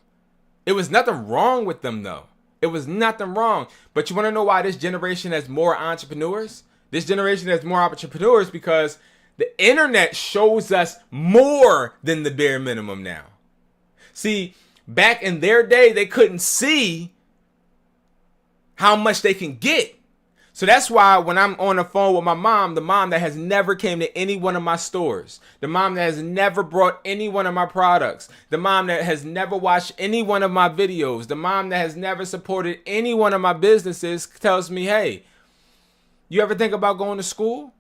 It was nothing wrong with them though. It was nothing wrong. But you want to know why this generation has more entrepreneurs? This generation has more entrepreneurs because the internet shows us more than the bare minimum now. See, back in their day, they couldn't see how much they can get. So that's why when I'm on the phone with my mom, the mom that has never came to any one of my stores, the mom that has never brought any one of my products, the mom that has never watched any one of my videos, the mom that has never supported any one of my businesses tells me, hey, you ever think about going to school?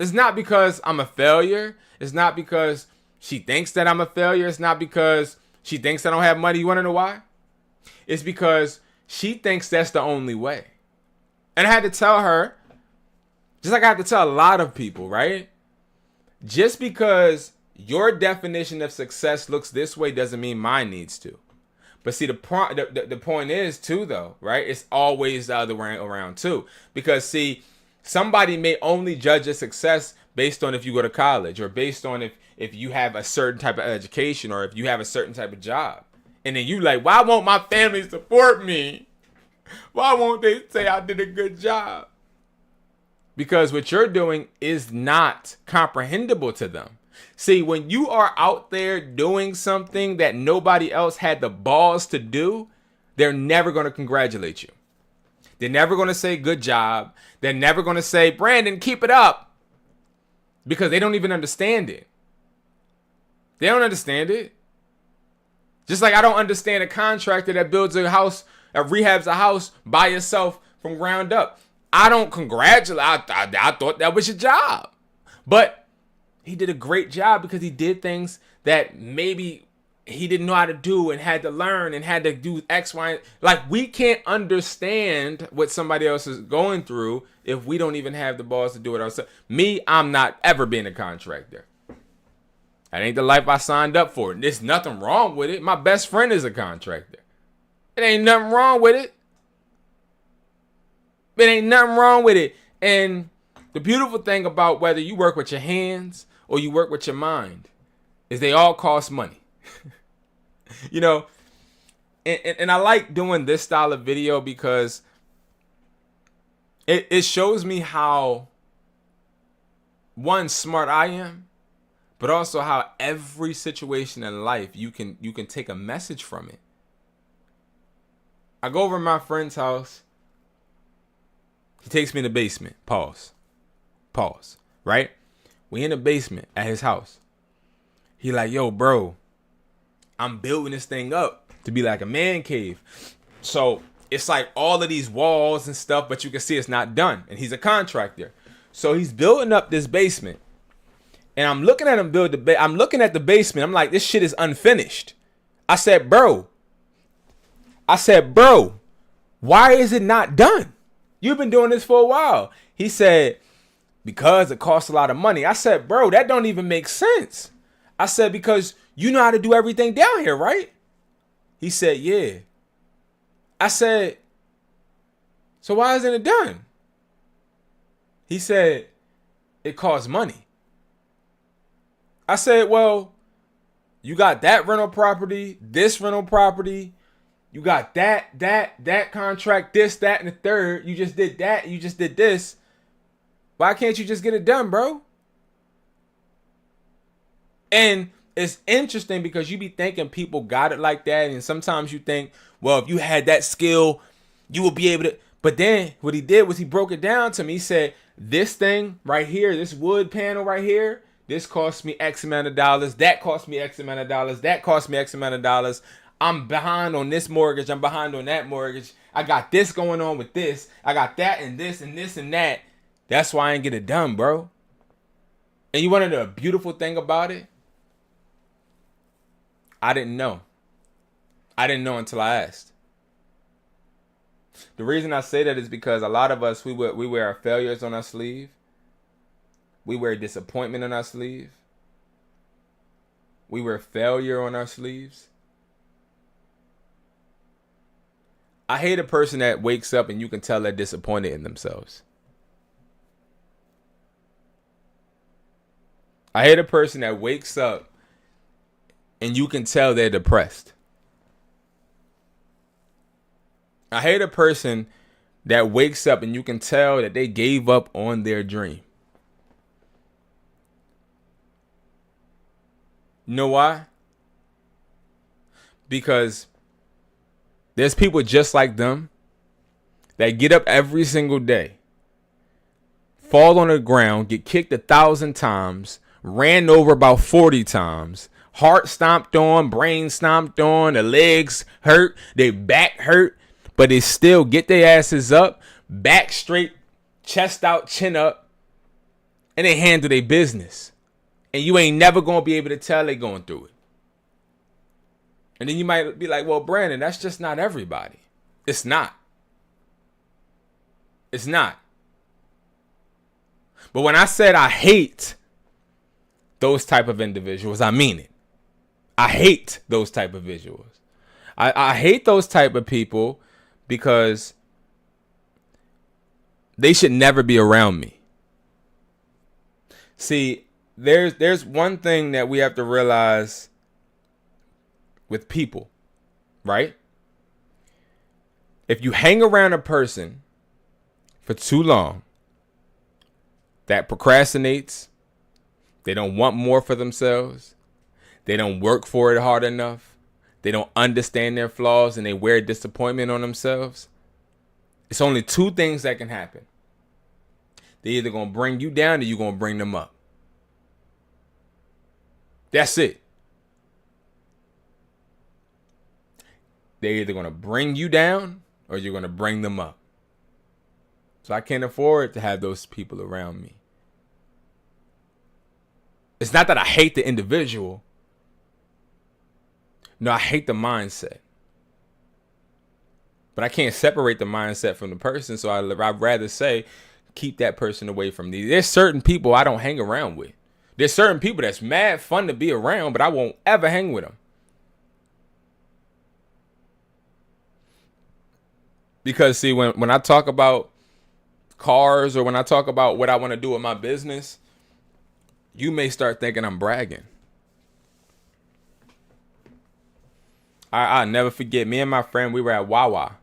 It's not because I'm a failure. It's not because she thinks that I'm a failure. It's not because she thinks I don't have money. You want to know why? It's because she thinks that's the only way. And I had to tell her, just like I have to tell a lot of people, right? Just because your definition of success looks this way doesn't mean mine needs to. But see, the point is too, though, right? It's always the other way around too. Because see, somebody may only judge a success based on if you go to college or based on if you have a certain type of education or if you have a certain type of job. And then you like, why won't my family support me? Why won't they say I did a good job? Because what you're doing is not comprehensible to them. See, when you are out there doing something that nobody else had the balls to do, they're never going to congratulate you. They're never going to say good job. They're never going to say, Brandon, keep it up. Because they don't even understand it. They don't understand it. Just like I don't understand a contractor that builds a house, rehabs a house by yourself from ground up. I don't congratulate. I thought that was your job. But he did a great job because he did things that maybe he didn't know how to do and had to learn and had to do X, Y. Like, we can't understand what somebody else is going through if we don't even have the balls to do it ourselves. Me, I'm not ever being a contractor. That ain't the life I signed up for. There's nothing wrong with it. My best friend is a contractor. It ain't nothing wrong with it. There ain't nothing wrong with it. And the beautiful thing about whether you work with your hands or you work with your mind is they all cost money. You know, and I like doing this style of video because it shows me how, one, smart I am, but also how every situation in life you can take a message from it. I go over to my friend's house. He takes me in the basement. Pause. Right? We in the basement at his house. He like, yo, bro, I'm building this thing up to be like a man cave. So it's like all of these walls and stuff, but you can see it's not done. And he's a contractor. So he's building up this basement. And I'm looking at him build I'm looking at the basement. I'm like, this shit is unfinished. I said, bro, why is it not done? You've been doing this for a while. He said, because it costs a lot of money. I said, bro, that don't even make sense. I said, because you know how to do everything down here, right? He said, yeah. I said, so why isn't it done? He said, it costs money. I said, well, you got that rental property, this rental property. You got that contract, this, that, and the third. You just did that. You just did this. Why can't you just get it done, bro? And it's interesting because you be thinking people got it like that. And sometimes you think, well, if you had that skill, you would be able to. But then what he did was he broke it down to me. He said, this thing right here, this wood panel right here, this cost me X amount of dollars. That cost me X amount of dollars. That cost me X amount of dollars. I'm behind on this mortgage. I'm behind on that mortgage. I got this going on with this. I got that and this and this and that. That's why I ain't get it done, bro. And you want to know the beautiful thing about it? I didn't know. I didn't know until I asked. The reason I say that is because a lot of us, we wear our failures on our sleeve. We wear disappointment on our sleeve. We wear failure on our sleeves. I hate a person that wakes up and you can tell they're disappointed in themselves. I hate a person that wakes up and you can tell they're depressed. I hate a person that wakes up and you can tell that they gave up on their dream. You know why? Because there's people just like them that get up every single day, fall on the ground, get kicked 1,000 times, ran over about 40 times, heart stomped on, brain stomped on, the legs hurt, their back hurt, but they still get their asses up, back straight, chest out, chin up, and they handle their business. And you ain't never going to be able to tell they going through it. And then you might be like, well, Brandon, that's just not everybody. It's not. It's not. But when I said I hate those type of individuals, I mean it. I hate those type of visuals. I hate those type of people because they should never be around me. See, there's one thing that we have to realize with people, right? If you hang around a person for too long that procrastinates, they don't want more for themselves, they don't work for it hard enough, they don't understand their flaws, and they wear disappointment on themselves, it's only two things that can happen. They're either going to bring you down or you're going to bring them up. That's it. They're either going to bring you down or you're going to bring them up. So I can't afford to have those people around me. It's not that I hate the individual. No, I hate the mindset. But I can't separate the mindset from the person. So I'd rather say, keep that person away from me. There's certain people I don't hang around with. There's certain people that's mad fun to be around, but I won't ever hang with them. Because, see, when I talk about cars or when I talk about what I want to do with my business, you may start thinking I'm bragging. I'll never forget, me and my friend, we were at Wawa.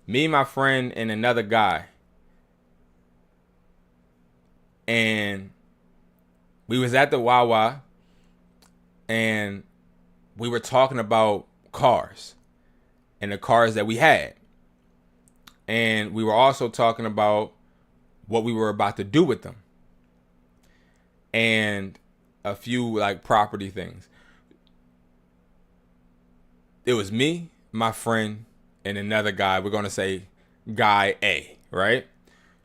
Me, my friend, and another guy. And we was at the Wawa, and we were talking about cars and the cars that we had. And we were also talking about what we were about to do with them. And a few like property things. It was me, my friend, and another guy. We're going to say Guy A, right?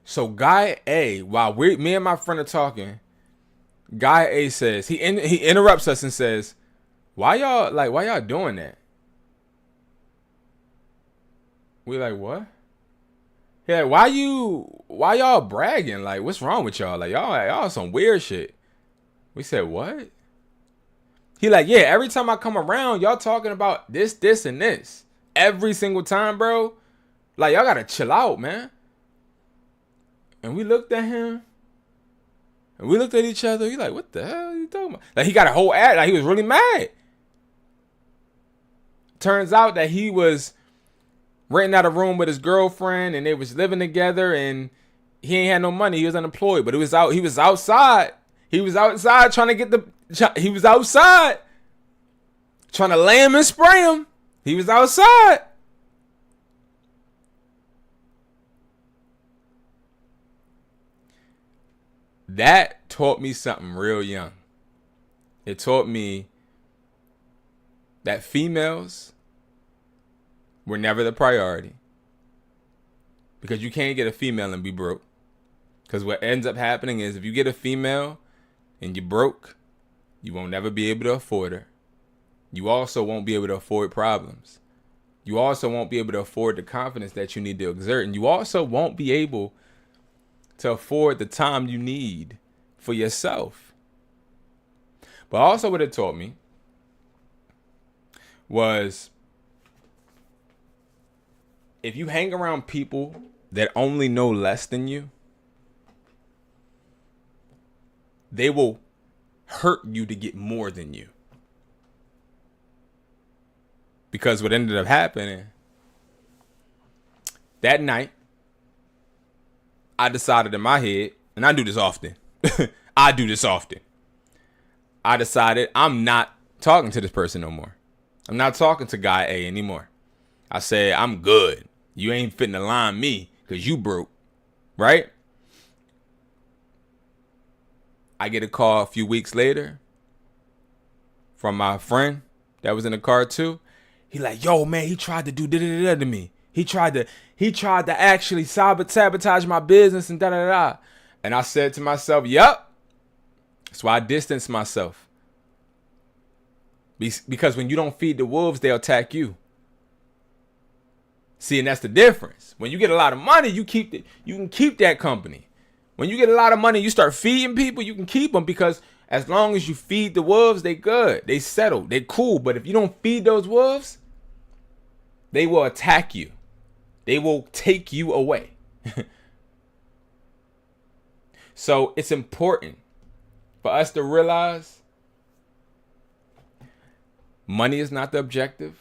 So Guy A, while me and my friend are talking, Guy A says, he interrupts us and says, why y'all doing that? We're like, what? Yeah, why y'all bragging? Like, what's wrong with y'all? Like, y'all some weird shit. We said, what? He like, yeah, every time I come around, y'all talking about this, and this. Every single time, bro. Like, y'all gotta chill out, man. And we looked at him. And we looked at each other. He like, what the hell are you talking about? Like, he got a whole ad. Like, he was really mad. Turns out that he was renting out a room with his girlfriend, and they was living together, and he ain't had no money. He was unemployed, but he was outside. He was outside trying to get he was outside trying to lay him and spray him. He was outside. That taught me something real young. It taught me that females were never the priority. Because you can't get a female and be broke. Because what ends up happening is if you get a female and you're broke, you won't never be able to afford her. You also won't be able to afford problems. You also won't be able to afford the confidence that you need to exert. And you also won't be able to afford the time you need for yourself. But also what it taught me was if you hang around people that only know less than you, they will hurt you to get more than you. Because what ended up happening, that night, I decided in my head, and I do this often. I decided I'm not talking to this person no more. I'm not talking to Guy A anymore. I said, I'm good. You ain't fitting to line me because you broke. Right? I get a call a few weeks later from my friend that was in the car too. He like, yo, man, he tried to do da-da-da-da to me. He tried to actually sabotage my business and da-da-da-da. And I said to myself, yup. That's why I distanced myself. Because when you don't feed the wolves, they'll attack you. See, and that's the difference. When you get a lot of money, you can keep that company. When you get a lot of money, you start feeding people, you can keep them because as long as you feed the wolves, they good. They settle. They cool. But if you don't feed those wolves, they will attack you. They will take you away. So it's important for us to realize money is not the objective.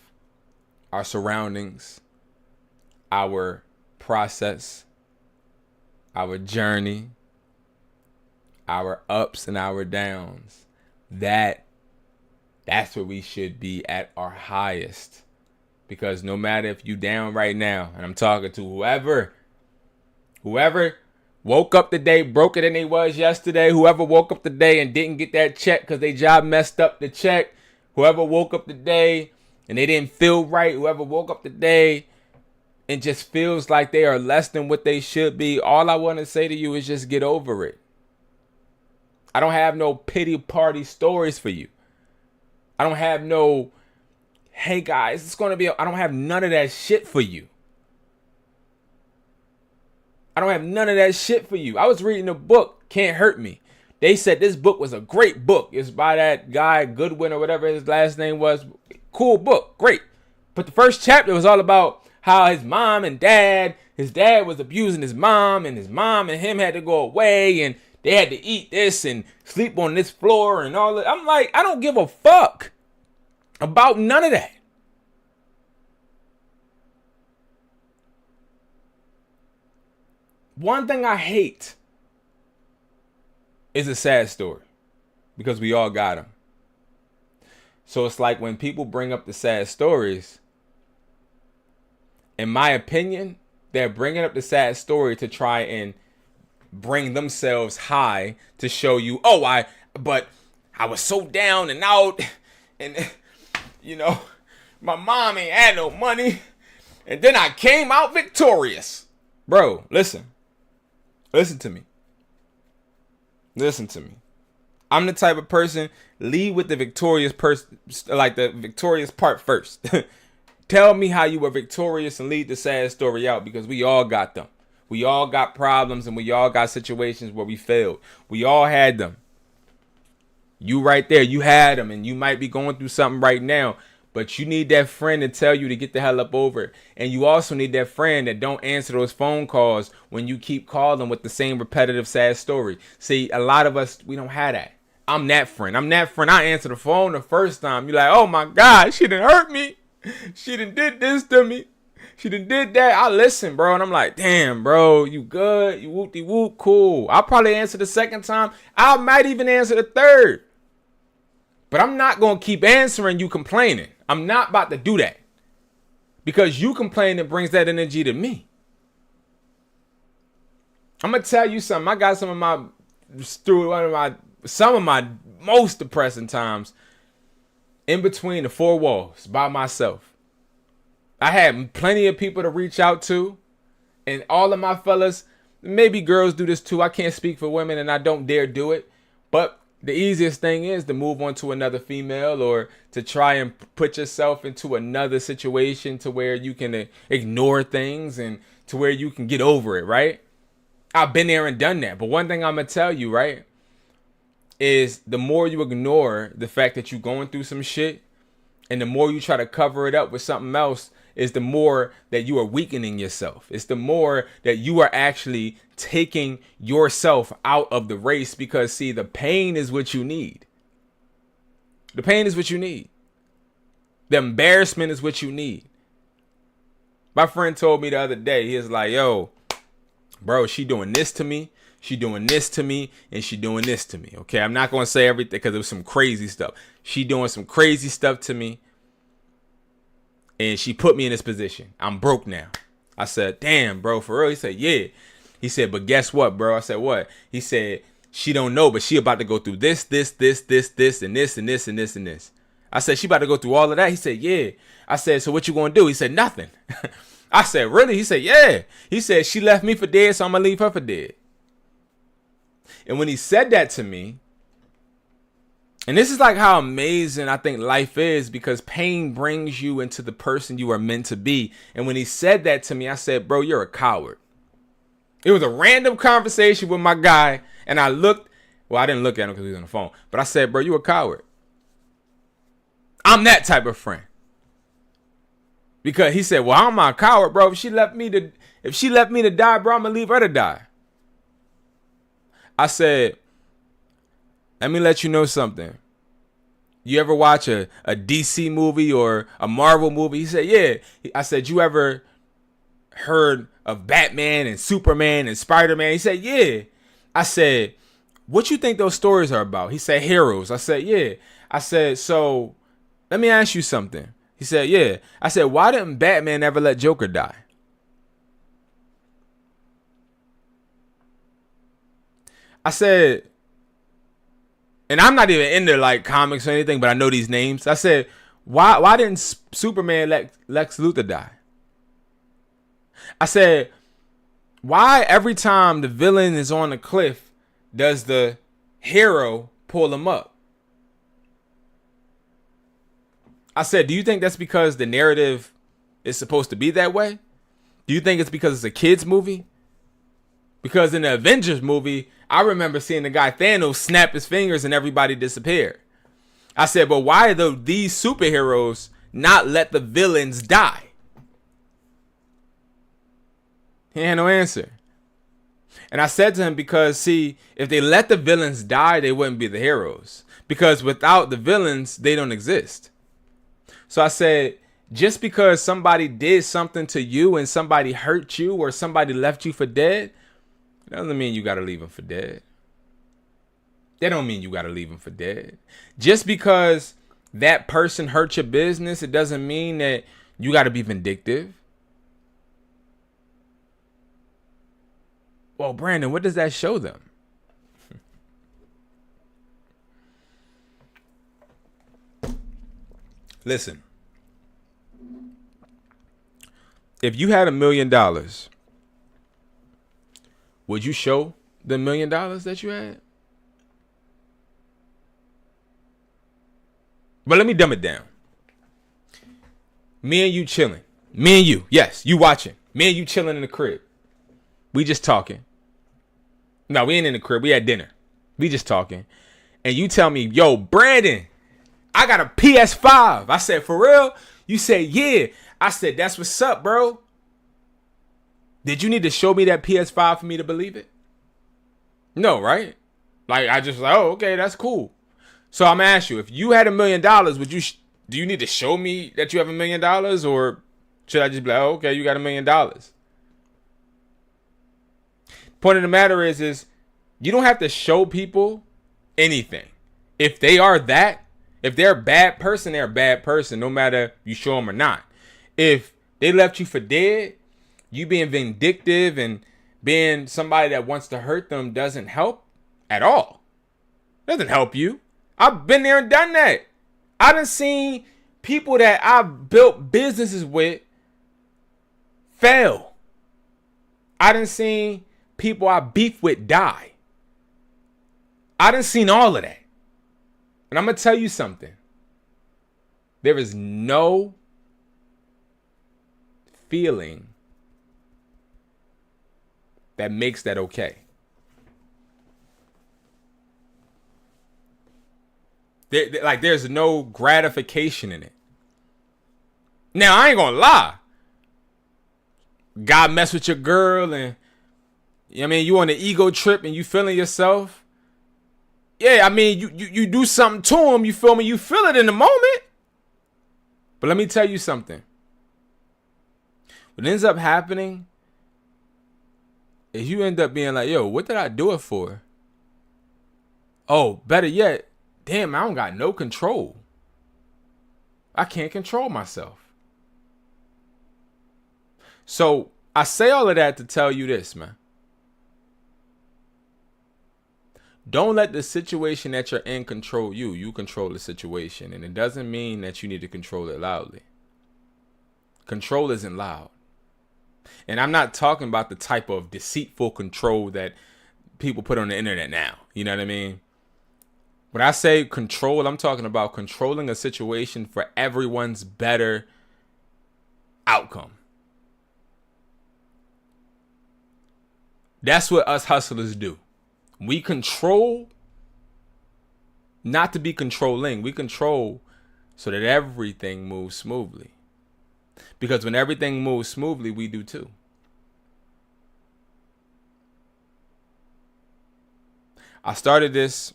Our surroundings, our process, our journey, our ups and our downs, that's where we should be at our highest. Because no matter if you down right now, and I'm talking to whoever woke up today broker than they was yesterday, whoever woke up today and didn't get that check because they job messed up the check, whoever woke up today and they didn't feel right, whoever woke up today and just feels like they are less than what they should be, all I want to say to you is just get over it. I don't have no pity party stories for you. I don't have no, hey guys, it's going to be, I don't have none of that shit for you. I don't have none of that shit for you. I was reading a book, Can't Hurt Me. They said this book was a great book. It's by that guy, Goodwin or whatever his last name was. Cool book, great. But the first chapter was all about how his mom and dad his dad was abusing his mom, and his mom and him had to go away, and they had to eat this and sleep on this floor and all that. I'm like, I don't give a fuck about none of that. One thing I hate is a sad story, because we all got them. So it's like when people bring up the sad stories, in my opinion, they're bringing up the sad story to try and bring themselves high to show you, but I was so down and out, and my mom ain't had no money, and then I came out victorious. Bro, listen to me. I'm the type of person, lead with the victorious the victorious part first. Tell me how you were victorious and lead the sad story out, because we all got them. We all got problems, and we all got situations where we failed. We all had them. You right there, you had them, and you might be going through something right now, but you need that friend to tell you to get the hell up over it. And you also need that friend that don't answer those phone calls when you keep calling with the same repetitive sad story. See, a lot of us, we don't have that. I'm that friend. I answer the phone the first time. You're like, oh my God, she done hurt me. She done did this to me. She done did that. I listen, bro. And I'm like, damn, bro, you good? You whoop-de-whoop, cool. I'll probably answer the second time. I might even answer the third. But I'm not going to keep answering you complaining. I'm not about to do that. Because you complaining brings that energy to me. I'm going to tell you something. I got some of my most depressing times in between the four walls by myself. I had plenty of people to reach out to, and all of my fellas, maybe girls do this too. I can't speak for women, and I don't dare do it. But the easiest thing is to move on to another female, or to try and put yourself into another situation to where you can ignore things and to where you can get over it, right? I've been there and done that. But one thing I'm going to tell you, right, is the more you ignore the fact that you're going through some shit, and the more you try to cover it up with something else, is the more that you are weakening yourself. It's the more that you are actually taking yourself out of the race, because see, the pain is what you need. The pain is what you need. The embarrassment is what you need. My friend told me the other day, he was like, yo, bro, she doing this to me. She doing this to me, and she doing this to me. Okay, I'm not going to say everything because it was some crazy stuff. She doing some crazy stuff to me, and she put me in this position. I'm broke now. I said, damn, bro, for real? He said, yeah. He said, but guess what, bro? I said, what? He said, she don't know, but she about to go through this, and this, and this, and this, and this, and this. I said, she about to go through all of that? He said, yeah. I said, so what you going to do? He said, nothing. I said, really? He said, yeah. He said, she left me for dead, so I'm going to leave her for dead. And when he said that to me, and this is like how amazing I think life is, because pain brings you into the person you are meant to be. And when he said that to me, I said, bro, you're a coward. It was a random conversation with my guy, and I looked, well, I didn't look at him because he was on the phone, but I said, bro, you a coward. I'm that type of friend. Because he said, well, I'm not a coward, bro. If she left me to die, bro, I'm gonna leave her to die. I said, let me let you know something. You ever watch a DC movie or a Marvel movie? He said, yeah. I said, you ever heard of Batman and Superman and Spider-Man? He said, yeah. I said, what you think those stories are about? He said, heroes. I said, yeah. I said, so let me ask you something. He said, yeah. I said, why didn't Batman ever let Joker die? I said, and I'm not even into like comics or anything, but I know these names. I said, why didn't Superman let Lex Luthor die? I said, why every time the villain is on the cliff does the hero pull him up? I said, do you think that's because the narrative is supposed to be that way? Do you think it's because it's a kid's movie? Because in the Avengers movie, I remember seeing the guy Thanos snap his fingers and everybody disappeared. I said, but why do these superheroes not let the villains die? He had no answer. And I said to him, because see, if they let the villains die, they wouldn't be the heroes. Because without the villains, they don't exist. So I said, just because somebody did something to you and somebody hurt you or somebody left you for dead, it doesn't mean you got to leave them for dead. That don't mean you got to leave them for dead. Just because that person hurt your business, it doesn't mean that you got to be vindictive. Well, Brandon, what does that show them? Listen, if you had $1 million, would you show the $1 million that you had? But let me dumb it down. Me and you chilling. Me and you. Yes, you watching. Me and you chilling in the crib. We just talking. No, we ain't in the crib. We at dinner. We just talking. And you tell me, yo, Brandon, I got a PS5. I said, for real? You said, yeah. I said, that's what's up, bro. Did you need to show me that PS5 for me to believe it? No, right? Like, I just like, oh, okay, that's cool. So I'm gonna ask you, if you had $1 million, would you? Do you need to show me that you have $1 million, or should I just be like, oh, okay, you got $1 million? Point of the matter is you don't have to show people anything. If they are that, if they're a bad person, they're a bad person, no matter if you show them or not. If they left you for dead, you being vindictive and being somebody that wants to hurt them doesn't help at all. Doesn't help you. I've been there and done that. I done seen people that I've built businesses with fail. I done seen people I beef with die. I done seen all of that. And I'm going to tell you something. There is no feeling that makes that okay. There's no gratification in it. Now, I ain't gonna lie. God mess with your girl and, you know what I mean, you on the ego trip and you feeling yourself. Yeah, I mean, you do something to him, you feel me? You feel it in the moment. But let me tell you something. What ends up happening is you end up being like, yo, what did I do it for? Oh, better yet, damn, I don't got no control. I can't control myself. So I say all of that to tell you this, man. Don't let the situation that you're in control you. You control the situation. And it doesn't mean that you need to control it loudly. Control isn't loud. And I'm not talking about the type of deceitful control that people put on the internet now. You know what I mean? When I say control, I'm talking about controlling a situation for everyone's better outcome. That's what us hustlers do. We control not to be controlling. We control so that everything moves smoothly. Because when everything moves smoothly, we do too. I started this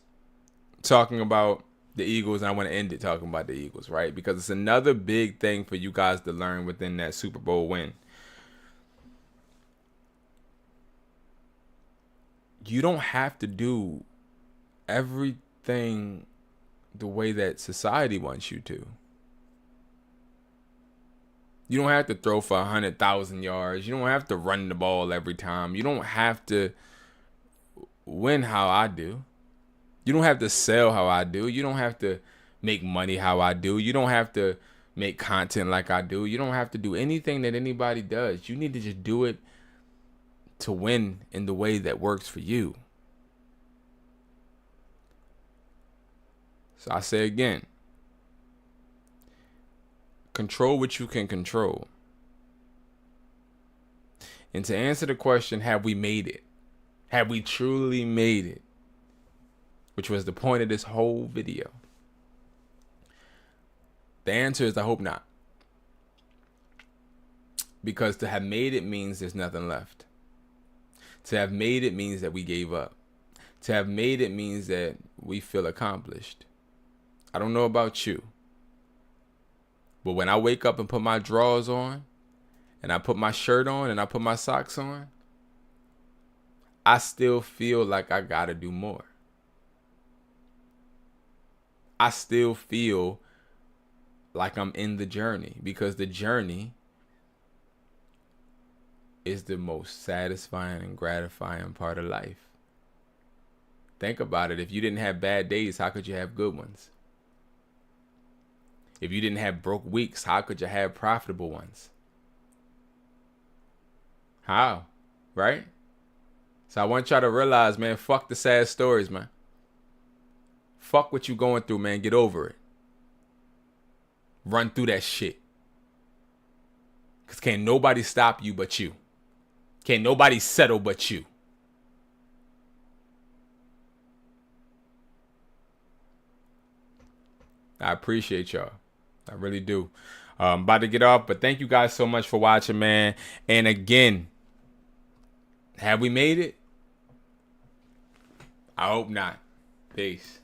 talking about the Eagles, and I want to end it talking about the Eagles, right? Because it's another big thing for you guys to learn within that Super Bowl win. You don't have to do everything the way that society wants you to. You don't have to throw for 100,000 yards. You don't have to run the ball every time. You don't have to win how I do. You don't have to sell how I do. You don't have to make money how I do. You don't have to make content like I do. You don't have to do anything that anybody does. You need to just do it to win in the way that works for you. So I say again, control what you can control. And to answer the question, have we made it? Have we truly made it? Which was the point of this whole video. The answer is I hope not. Because to have made it means there's nothing left. To have made it means that we gave up. To have made it means that we feel accomplished. I don't know about you, but when I wake up and put my drawers on, and I put my shirt on, and I put my socks on, I still feel like I gotta do more. I still feel like I'm in the journey, because the journey is the most satisfying and gratifying part of life. Think about it. If you didn't have bad days, how could you have good ones? If you didn't have broke weeks, how could you have profitable ones? How? Right? So I want y'all to realize, man, fuck the sad stories, man. Fuck what you going through, man. Get over it. Run through that shit. Because can't nobody stop you but you. Can't nobody settle but you. I appreciate y'all. I really do. I'm about to get off, but thank you guys so much for watching, man. And again, have we made it? I hope not. Peace.